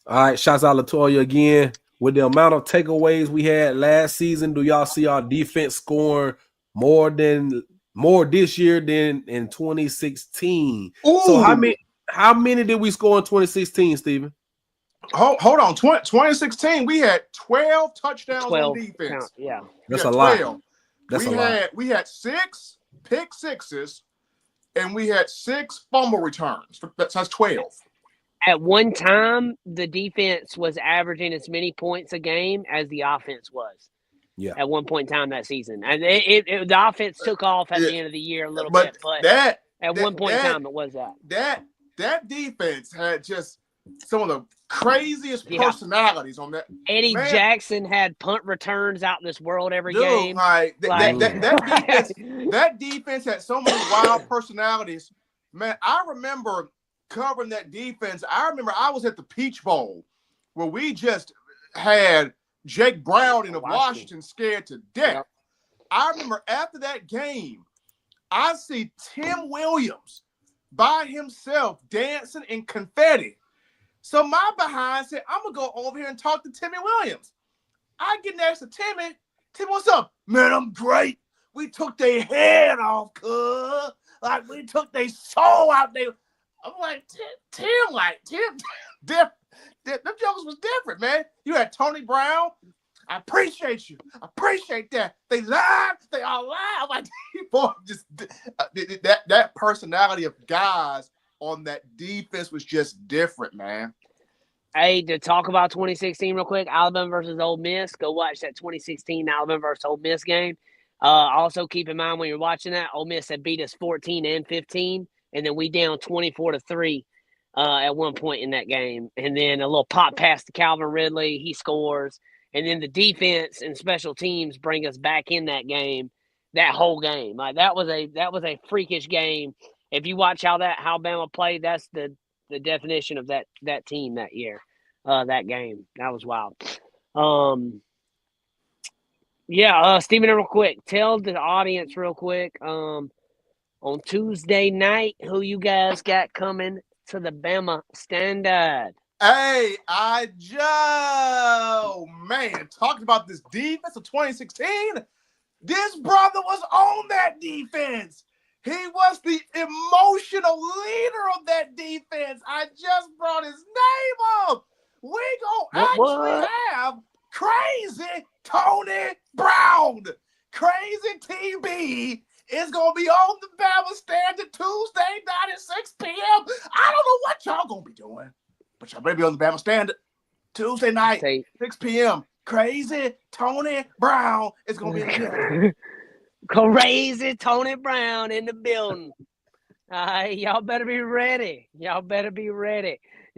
All right, shouts out Latoya again. With the amount of takeaways we had last season, do y'all see our defense scoring more this year than in 2016? Ooh. So how many did we score in 2016, Stephen? Hold on. 2016, we had 12 touchdowns on defense. Yeah. That's a lot. We had 6 pick sixes, and we had 6 fumble returns. That's 12. At one time, the defense was averaging as many points a game as the offense was. Yeah. At one point in time that season, and the offense took off at the end of the year a little bit, but at one point in time it was that defense had just some of the craziest personalities on that. Eddie Jackson had punt returns out in this world every game. That defense had so many wild personalities. Man, I remember covering that defense. I remember I was at the Peach Bowl where we just had Jake Browning of Washington scared to death. Yep. I remember after that game, I see Tim Williams by himself dancing in confetti. So my behind said, I'm going to go over here and talk to Timmy Williams. I get next to Timmy. Timmy, what's up? Man, I'm great. We took their head off, cuz. Like, we took their soul out there. I'm like, Tim, different. Them jokers was different, man. You had Tony Brown. I appreciate you. I appreciate that. They lied. They all lied. I'm like, boy, just that personality of guys on that defense was just different, man. Hey, to talk about 2016 real quick, Alabama versus Ole Miss. Go watch that 2016 Alabama versus Ole Miss game. Also, keep in mind when you're watching that, Ole Miss had beat us 14 and 15, and then we down 24-3 at one point in that game. And then a little pop pass to Calvin Ridley. He scores. And then the defense and special teams bring us back in that game, that whole game. Like that was a freakish game. If you watch how Bama played, that's the definition of that team that year, that game. That was wild. Stephen, real quick, tell the audience real quick on Tuesday night who you guys got coming to the Bama Standard. Hey, man, talking about this defense of 2016. This brother was on that defense. He was the emotional leader of that defense. I just brought his name up. We gonna actually have Crazy Tony Brown. Crazy TB is gonna be on the Bama Standard Tuesday night at 6 p.m. I don't know what y'all gonna be doing, but y'all better be on the Bama Standard Tuesday night, 6 p.m. Crazy Tony Brown is gonna be in the building. Crazy Tony Brown in the building. Y'all better be ready.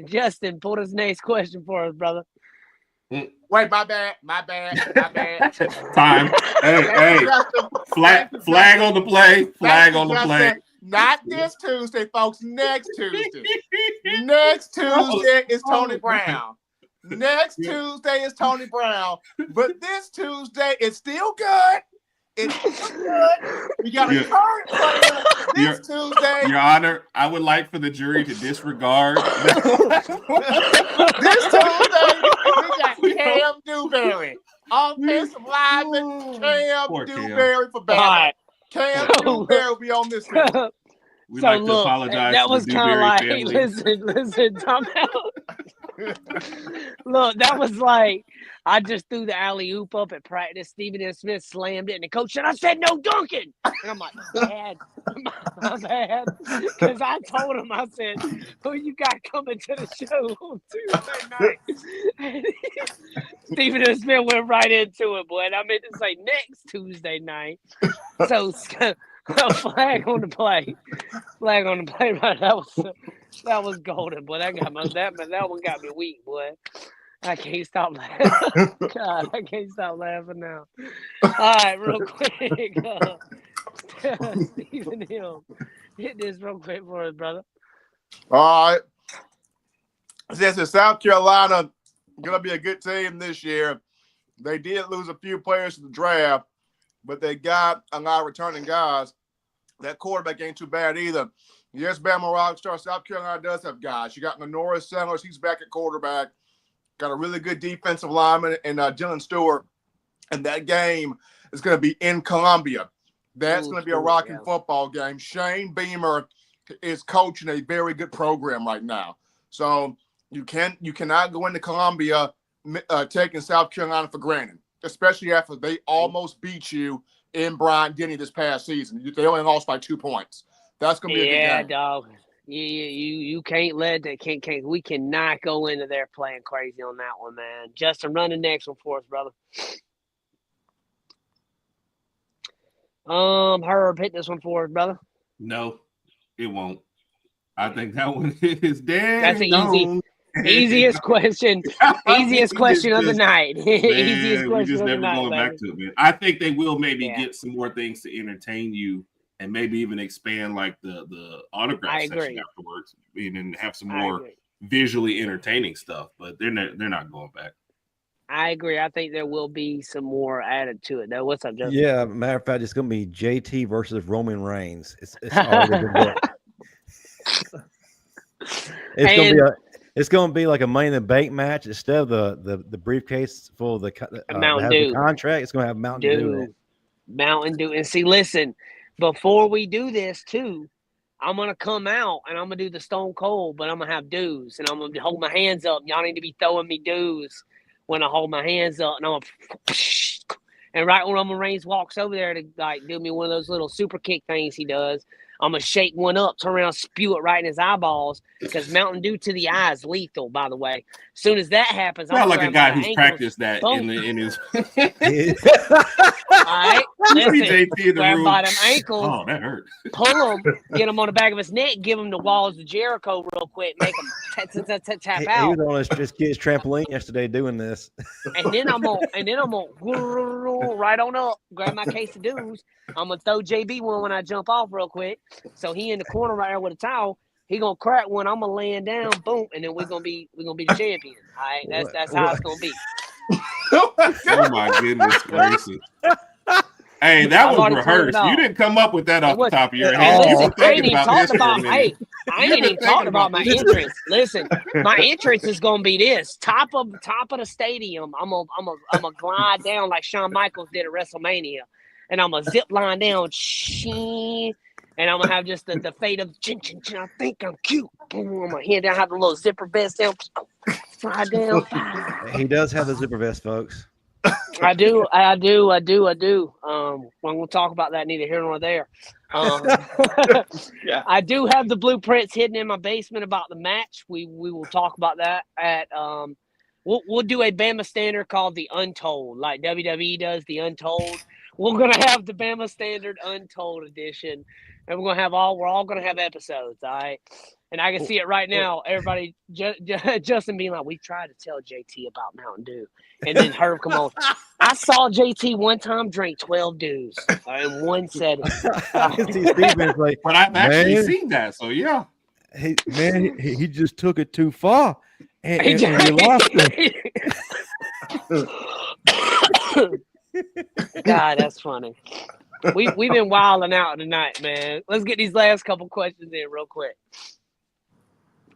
Justin, pull this next question for us, brother. Wait, my bad. Time. Hey. Flag on the play. Flag on the play. Not this Tuesday, folks. Next Tuesday. Next Tuesday is Tony Brown. Next Tuesday is Tony Brown. But this Tuesday is still good. It's still good. We got a current player this Tuesday. Your Honor, I would like for the jury to disregard. This Tuesday, we got Cam Newberry. Offensive lineman Cam Newberry for Bama. Cam Newberry will be on this one. We'd like to apologize that to was the kind of Newberry like, family. listen, time out. Look, that was like, I just threw the alley-oop up at practice. Stephen M. Smith slammed it, and the coach said, I said no dunking. And I'm like, my bad. Because I told him, I said, who you got coming to the show on Tuesday night? Stephen M. Smith went right into it, boy. And I meant to say next Tuesday night. So, flag on the play. Flag on the play, right? That was golden, boy. That one got me weak, boy. I can't stop laughing. God, I can't stop laughing now. All right, real quick. Stephen Hill, hit this real quick for us, brother. All right. Since South Carolina going to be a good team this year, they did lose a few players to the draft, but they got a lot of returning guys. That quarterback ain't too bad either. Yes, Bama Rockstar, South Carolina does have guys. You got Manoris Sellers. He's back at quarterback. Got a really good defensive lineman in Dylan Stewart. And that game is going to be in Columbia. That's going to be a rocking football game. Shane Beamer is coaching a very good program right now. So you cannot go into Columbia taking South Carolina for granted, especially after they almost beat you in Bryant-Denny this past season. They only lost by 2 points. That's going to be a good game. Yeah, dog. You can't let that. We cannot go into there playing crazy on that one, man. Justin, run the next one for us, brother. Herb, hit this one for us, brother. No, it won't. I think that one is dead. That's an easiest question. Easiest question of the night. Easiest question of the night. Going back to it, man. I think they will maybe get some more things to entertain you and maybe even expand like the autograph section afterwards, and have some more visually entertaining stuff. But they're not going back. I agree. I think there will be some more added to it, though. What's up, Justin? Yeah, matter of fact, it's going to be JT versus Roman Reigns. It's already been booked. It's going to be like a Money in the Bank match instead of the briefcase full of the contract. It's going to have Mountain Dew in it. Mountain Dew. And see, listen, before we do this too, I'm going to come out and I'm going to do the Stone Cold, but I'm going to have dews and I'm going to hold my hands up. Y'all need to be throwing me dews when I hold my hands up, and I'm and right when Roman Reigns walks over there to like do me one of those little super kick things he does, I'm gonna shake one up, turn around, spew it right in his eyeballs, because Mountain Dew to the eye is lethal. By the way, as soon as that happens, I'm like a guy who's practiced that in his. All right, listen, grab by them ankles. Oh, that hurt. Pull him, get him on the back of his neck, give him the walls of Jericho real quick, make him tap out. He was on his kid's trampoline yesterday doing this. And then I'm gonna right on up, grab my case of dews. I'm gonna throw JB one when I jump off real quick. So he in the corner right there with a towel. He gonna crack one. I'm gonna land down, boom, and then we're gonna be the champion. All right, that's how it's gonna be. Oh my goodness gracious! Hey, that was rehearsed. You didn't come up with that off the top of your head. Listen, I ain't even talking about. Hey, I ain't even talking about my entrance. Listen, my entrance is gonna be this top of the stadium. I'm gonna glide down like Shawn Michaels did at WrestleMania, and I'm gonna zip line down, and I'm gonna have just the fate of chin chin chin. I think I'm cute. Boom, I'm gonna hand down, have the little zipper vest down, slide down. He does have the zipper vest, folks. I do. We'll talk about that neither here nor there. Yeah. I do have the blueprints hidden in my basement about the match. We will talk about that at we'll do a Bama standard called the Untold, like WWE does the Untold. We're gonna have the Bama Standard Untold edition, and we're all gonna have episodes. All right. And I can see it right now. Everybody, Justin being like, we tried to tell JT about Mountain Dew. And then Herb come on. I saw JT one time drink 12 dews in one setting. But I've actually seen that. So, yeah. He just took it too far. And you lost it. God, that's funny. We've been wilding out tonight, man. Let's get these last couple questions in real quick.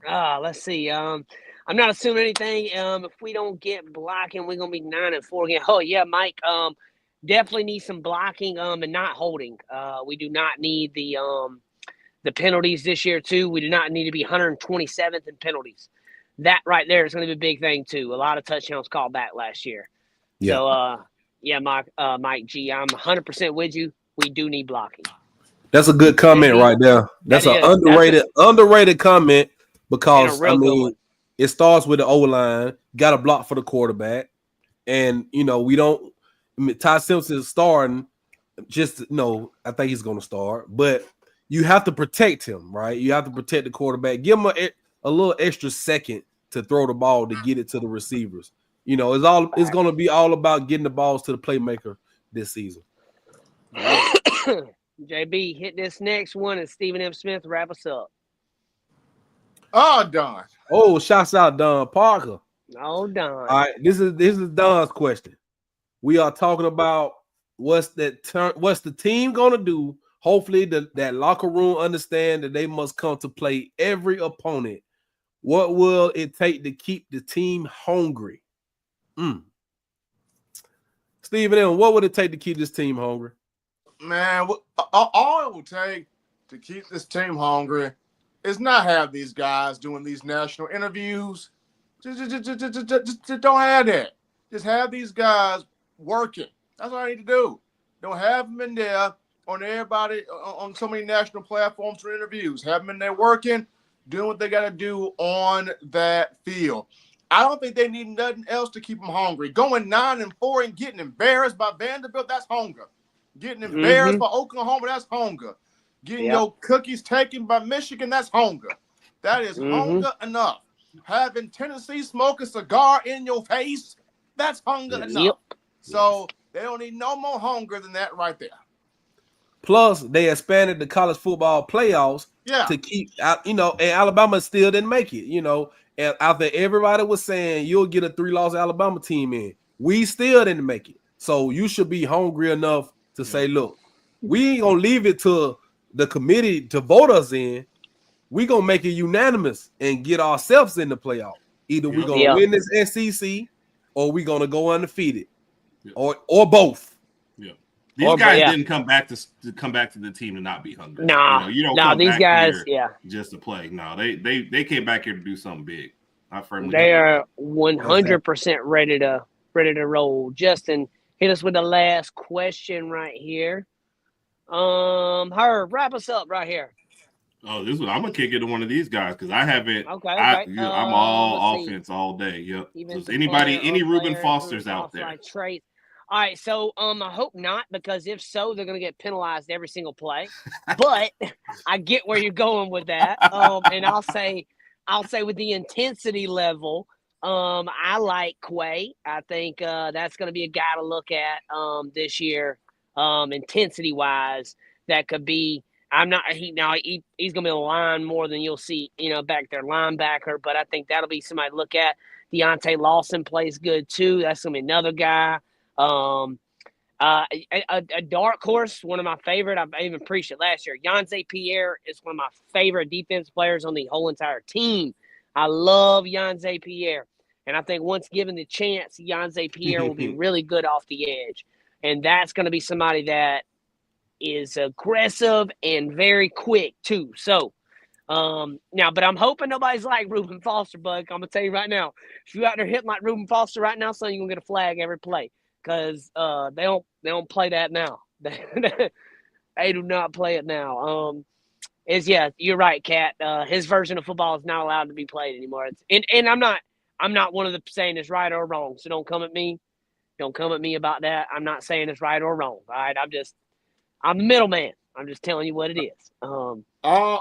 Let's see. I'm not assuming anything. If we don't get blocking, we're gonna be 9-4 again. Oh yeah, Mike. Definitely need some blocking. And not holding. We do not need the penalties this year too. We do not need to be 127th in penalties. That right there is going to be a big thing too. A lot of touchdowns called back last year. Yeah. So yeah, Mike G, I'm 100% with you. We do need blocking. That's a good comment right there. That's an underrated comment. Because, I mean, it starts with the O-line. Got to block for the quarterback. And, Ty Simpson is starting. I think he's going to start. But you have to protect him, right? You have to protect the quarterback. Give him a little extra second to throw the ball to get it to the receivers. It's going to be all about getting the balls to the playmaker this season. JB, hit this next one, and Stephen M. Smith wrap us up. Oh, Don. Oh, shouts out Don Parker. Oh, Don. All right, this is Don's question. We are talking about what's the team gonna do. Hopefully, that locker room understand that they must come to play every opponent. What will it take to keep the team hungry? Stephen M., what would it take to keep this team hungry? Man, all it will take to keep this team hungry is not have these guys doing these national interviews. Just don't have that. Just have these guys working. That's all I need to do. Don't have them in there on everybody on so many national platforms for interviews. Have them in there working, doing what they got to do on that field. I don't think they need nothing else to keep them hungry. Going 9-4 and getting embarrassed by Vanderbilt, that's hunger. Getting embarrassed by Oklahoma, that's hunger. Getting your cookies taken by Michigan, that's hunger. That is hunger enough. Having Tennessee smoke a cigar in your face, that's hunger enough. So they don't need no more hunger than that right there. Plus, they expanded the college football playoffs to keep out, and Alabama still didn't make it, And after everybody was saying you'll get a 3-loss Alabama team in, we still didn't make it. So you should be hungry enough to say, look, we ain't gonna leave it to the committee to vote us in. We gonna make it unanimous and get ourselves in the playoff. Either we're gonna win this SEC or we're gonna go undefeated, or both. Yeah, these guys didn't come back to the team to not be hungry. Nah, you don't come these back guys, here just to play. No, they came back here to do something big. They are 100% ready to roll. Justin, hit us with the last question right here. Herb, wrap us up right here. Oh, I'm gonna kick it to one of these guys because I haven't. Okay. I'm all offense all day. Yep. So any Reuben Fosters out there? All right. So I hope not, because if so, they're gonna get penalized every single play. But I get where you're going with that. And I'll say with the intensity level, I like Quay. I think that's gonna be a guy to look at this year, intensity wise. That could be. He's gonna be a line more than you'll see, back there, linebacker. But I think that'll be somebody to look at. Deontae Lawson plays good too. That's gonna be another guy. A dark horse, one of my favorite. I even preached it last year. Yonze Pierre is one of my favorite defense players on the whole entire team. I love Yonze Pierre, and I think once given the chance, Yonze Pierre will be really good off the edge, and that's going to be somebody that is aggressive and very quick too. So now, but I'm hoping nobody's like Reuben Foster, bud. I'm gonna tell you right now, if you out there hitting like Reuben Foster right now, son, you're gonna get a flag every play, because they don't play that now. They do not play it now. You're right, Kat. His version of football is not allowed to be played anymore. And I'm not one of the saying it's right or wrong. So don't come at me about that. I'm not saying it's right or wrong. All right, I'm the middleman. I'm just telling you what it is. All I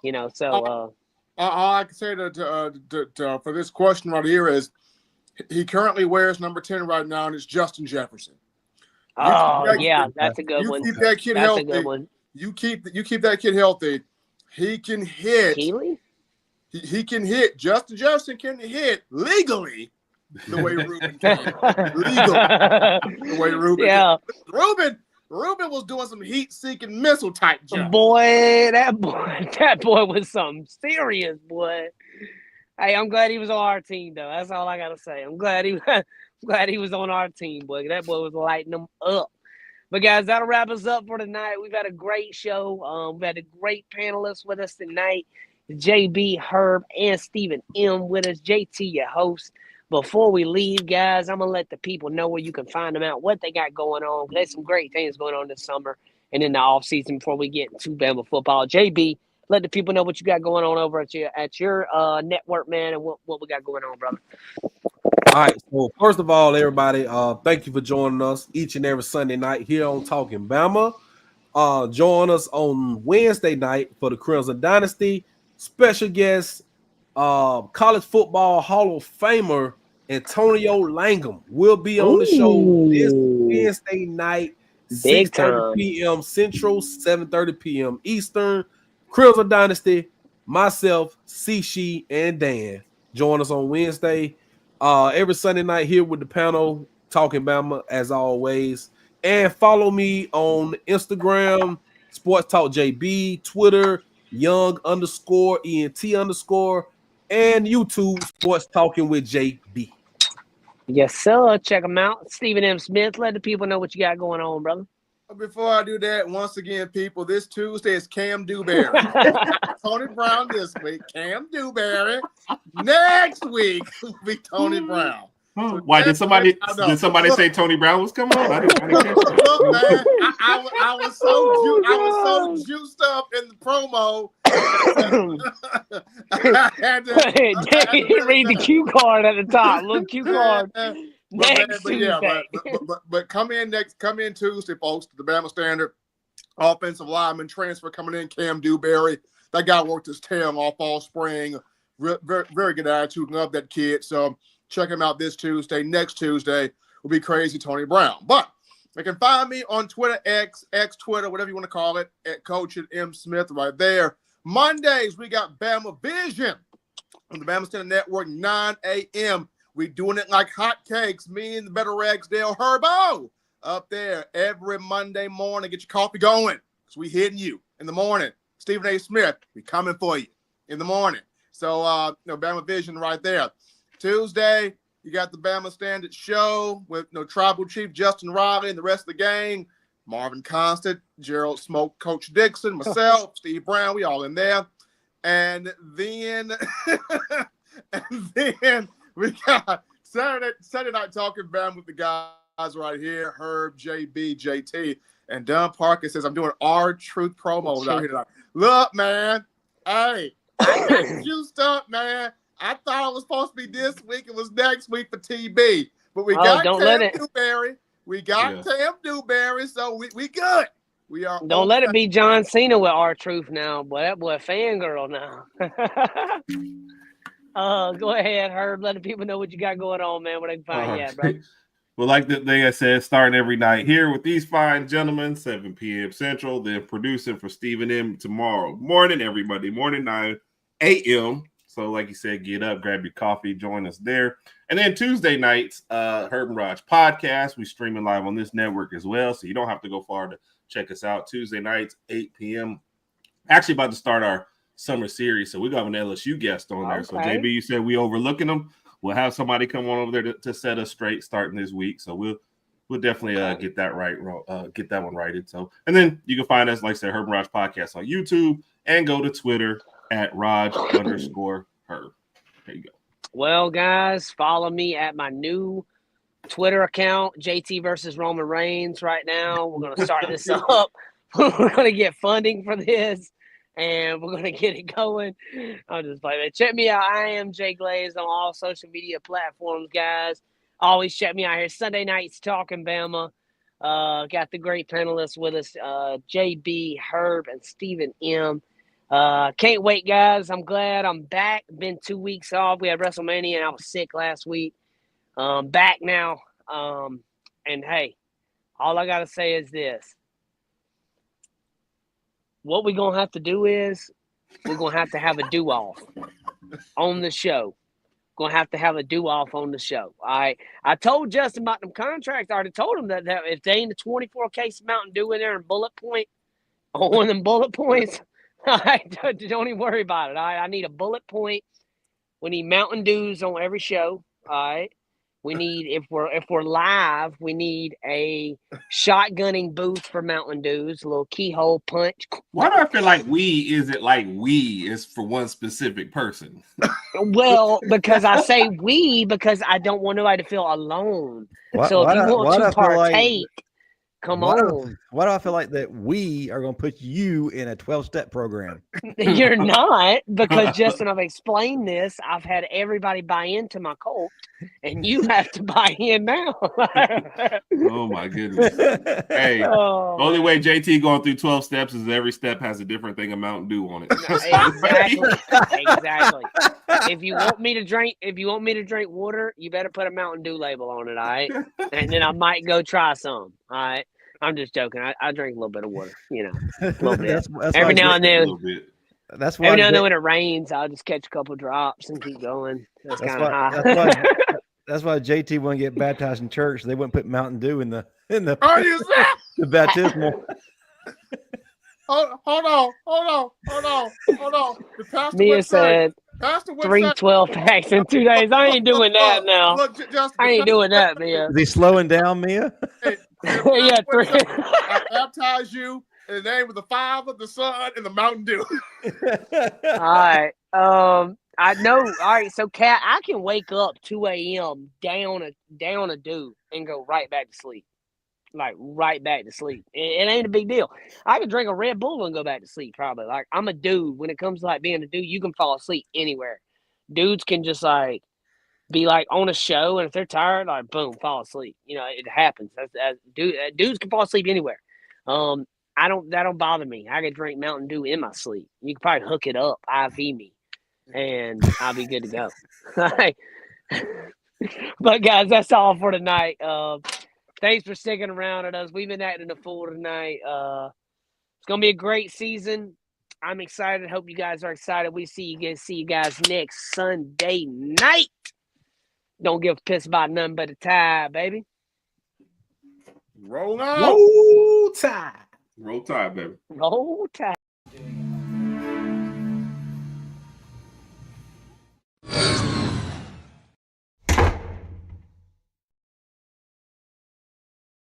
can say for this question right here is he currently wears number 10 right now, and it's Justin Jefferson. That's a good one. Keep that kid healthy. A good one. You keep that kid healthy. He can hit. Keely? He can hit. Justin Jefferson can hit legally the way Reuben can. Legally the way Reuben. Yeah. Reuben was doing some heat-seeking missile type jump. Boy, that boy was something serious, boy. Hey, I'm glad he was on our team, though. That's all I gotta say. I'm glad he was on our team, boy. That boy was lighting them up. But guys, that'll wrap us up for tonight. We've had a great show. We've had a great panelists with us tonight. JB, Herb, and Stephen M with us. JT, your host. Before we leave, guys, I'm going to let the people know where you can find them out, what they got going on. There's some great things going on this summer and in the offseason before we get into Bama football. JB, let the people know what you got going on over at your network, man, and what we got going on, brother. All right. So, first of all, everybody, thank you for joining us each and every Sunday night here on Talk'n Bama. Join us on Wednesday night for the Crimson Dynasty. Special guest, college football Hall of Famer Antonio Langham will be on the show this Wednesday night, 6:30 p.m. Central, 7:30 p.m. Eastern. Crimson Dynasty, myself, Cishi, and Dan. Join us on Wednesday. Every Sunday night here with the panel, Talk'n Bama, as always. And follow me on Instagram, Sports Talk JB, Twitter, Young_ENT_, and YouTube, Sports Talking with JB. Yes, sir. Check them out. Stephen M. Smith, let the people know what you got going on, brother. Before I do that, once again, people, this Tuesday is Cam Dewberry. Tony Brown this week. Cam Dewberry. Next week will be Tony Brown. So why did somebody say Tony Brown was coming on? I didn't catch that. Look, man, I was so juiced up in the promo. I had to read the cue card at the top. Look, cue card. But come in Tuesday, folks, to the Bama Standard. Offensive lineman transfer coming in, Cam Dewberry. That guy worked his tail off all spring. Very, very good attitude. Love that kid. So check him out this Tuesday. Next Tuesday will be Crazy Tony Brown. But They can find me on Twitter, X Twitter, whatever you want to call it, at Coach and M. Smith right there. Mondays, we got Bama Vision on the Bama Center Network, 9 a.m. We doing it like hotcakes. Me and the better Ragsdale Herbo up there every Monday morning. Get your coffee going because we hitting you in the morning. Stephen A. Smith, we coming for you in the morning. So, Bama Vision right there. Tuesday, you got the Bama Standard Show with Tribal Chief Justin Riley and the rest of the gang. Marvin Constant, Gerald Smoke, Coach Dixon, myself, Steve Brown, we all in there. And then we got Saturday Night Talk'n Bama with the guys right here, Herb, JB, JT. And Don Parker says, I'm doing R-Truth promos out here tonight. Look, man, hey, I got juiced up, man. I thought it was supposed to be this week. It was next week for TB. But we got Cam Newberry. We got Cam Newberry, so we good. We are. Don't let it be John Cena with R-Truth now, boy. That boy fangirl now. Go ahead, Herb. Let the people know what you got going on, man. Where they can find you at, bro. Well, like I said, starting every night here with these fine gentlemen, 7 p.m. Central. Then producing for Stephen M. tomorrow morning, every Monday morning, 9 a.m. So, like you said, get up, grab your coffee, join us there. And then Tuesday nights, Herb and Raj podcast. We streaming live on this network as well, so you don't have to go far to check us out. Tuesday nights, 8 p.m. Actually about to start our summer series, so we got an LSU guest on there. So, JB, you said we overlooking them. We'll have somebody come on over there to set us straight starting this week. So we'll definitely get that right, get that one righted. So, and then you can find us, like I said, Herb and Raj podcast on YouTube, and go to Twitter at Raj_Herb. There you go. Well, guys, follow me at my new Twitter account, JT versus Roman Reigns. Right now, we're going to start this up. We're going to get funding for this, and we're going to get it going. I'm just playing. Check me out. I am Jay Glaze on all social media platforms, guys. Always check me out here. Sunday nights, Talk'n Bama. Got the great panelists with us, JB, Herb, and Stephen M. Can't wait, guys. I'm glad I'm back. Been 2 weeks off. We had WrestleMania, and I was sick last week. Back now. And, hey, all I got to say is this. What we're going to have to do is we're going to have a do-off on the show. Going to have a do-off on the show. All right. I told Justin about them contracts. I already told him that if they ain't a 24 case Mountain Dew in there and bullet point on one of them bullet points, all right, don't even worry about it. All right. I need a bullet point. We need Mountain Dews on every show. All right. We need, if we're live, we need a shotgunning booth for Mountain Dews, a little keyhole punch. Why do I feel like we is for one specific person? Well, because I say we because I don't want nobody to feel alone. So if you want to partake, come on. Why do I feel like that we are going to put you in a 12-step program? You're not, because Justin, I've explained this. I've had everybody buy into my cult, and you have to buy in now. Oh, my goodness. Hey, the only way JT going through 12 steps is every step has a different thing of Mountain Dew on it. Exactly. If you want me to drink water, you better put a Mountain Dew label on it, all right? And then I might go try some, all right? I'm just joking. I drink a little bit of water, a little bit. Every now and then. That's why. Every now and then when it rains, I'll just catch a couple drops and keep going. That's kind of high. That's why JT wouldn't get baptized in church. They wouldn't put Mountain Dew in the the baptismal. Hold on. The pastor Mia said 3 12-packs in 2 days. I ain't doing that now. I ain't doing that, Mia. Is he slowing down, Mia? Yeah, 3. I baptize you in the name of the Father, the Son, and the Mountain Dew. All right. I know. All right. So, Kat, I can wake up 2 a.m. down a dew and go right back to sleep. Like right back to sleep. It ain't a big deal. I could drink a Red Bull and go back to sleep probably. Like I'm a dude. When it comes to like being a dude, you can fall asleep anywhere. Dudes can just like be like on a show, and if they're tired, like boom, fall asleep. It happens. Dudes can fall asleep anywhere. That don't bother me. I could drink Mountain Dew in my sleep. You could probably hook it up, IV me, and I'll be good to go. But guys, that's all for tonight. Thanks for sticking around at us. We've been acting a fool tonight. It's gonna be a great season. I'm excited. Hope you guys are excited. We see you guys next Sunday night. Don't give a piss about nothing but the Tide, baby. Roll out. Roll Tide. Roll Tide, baby. Roll Tide.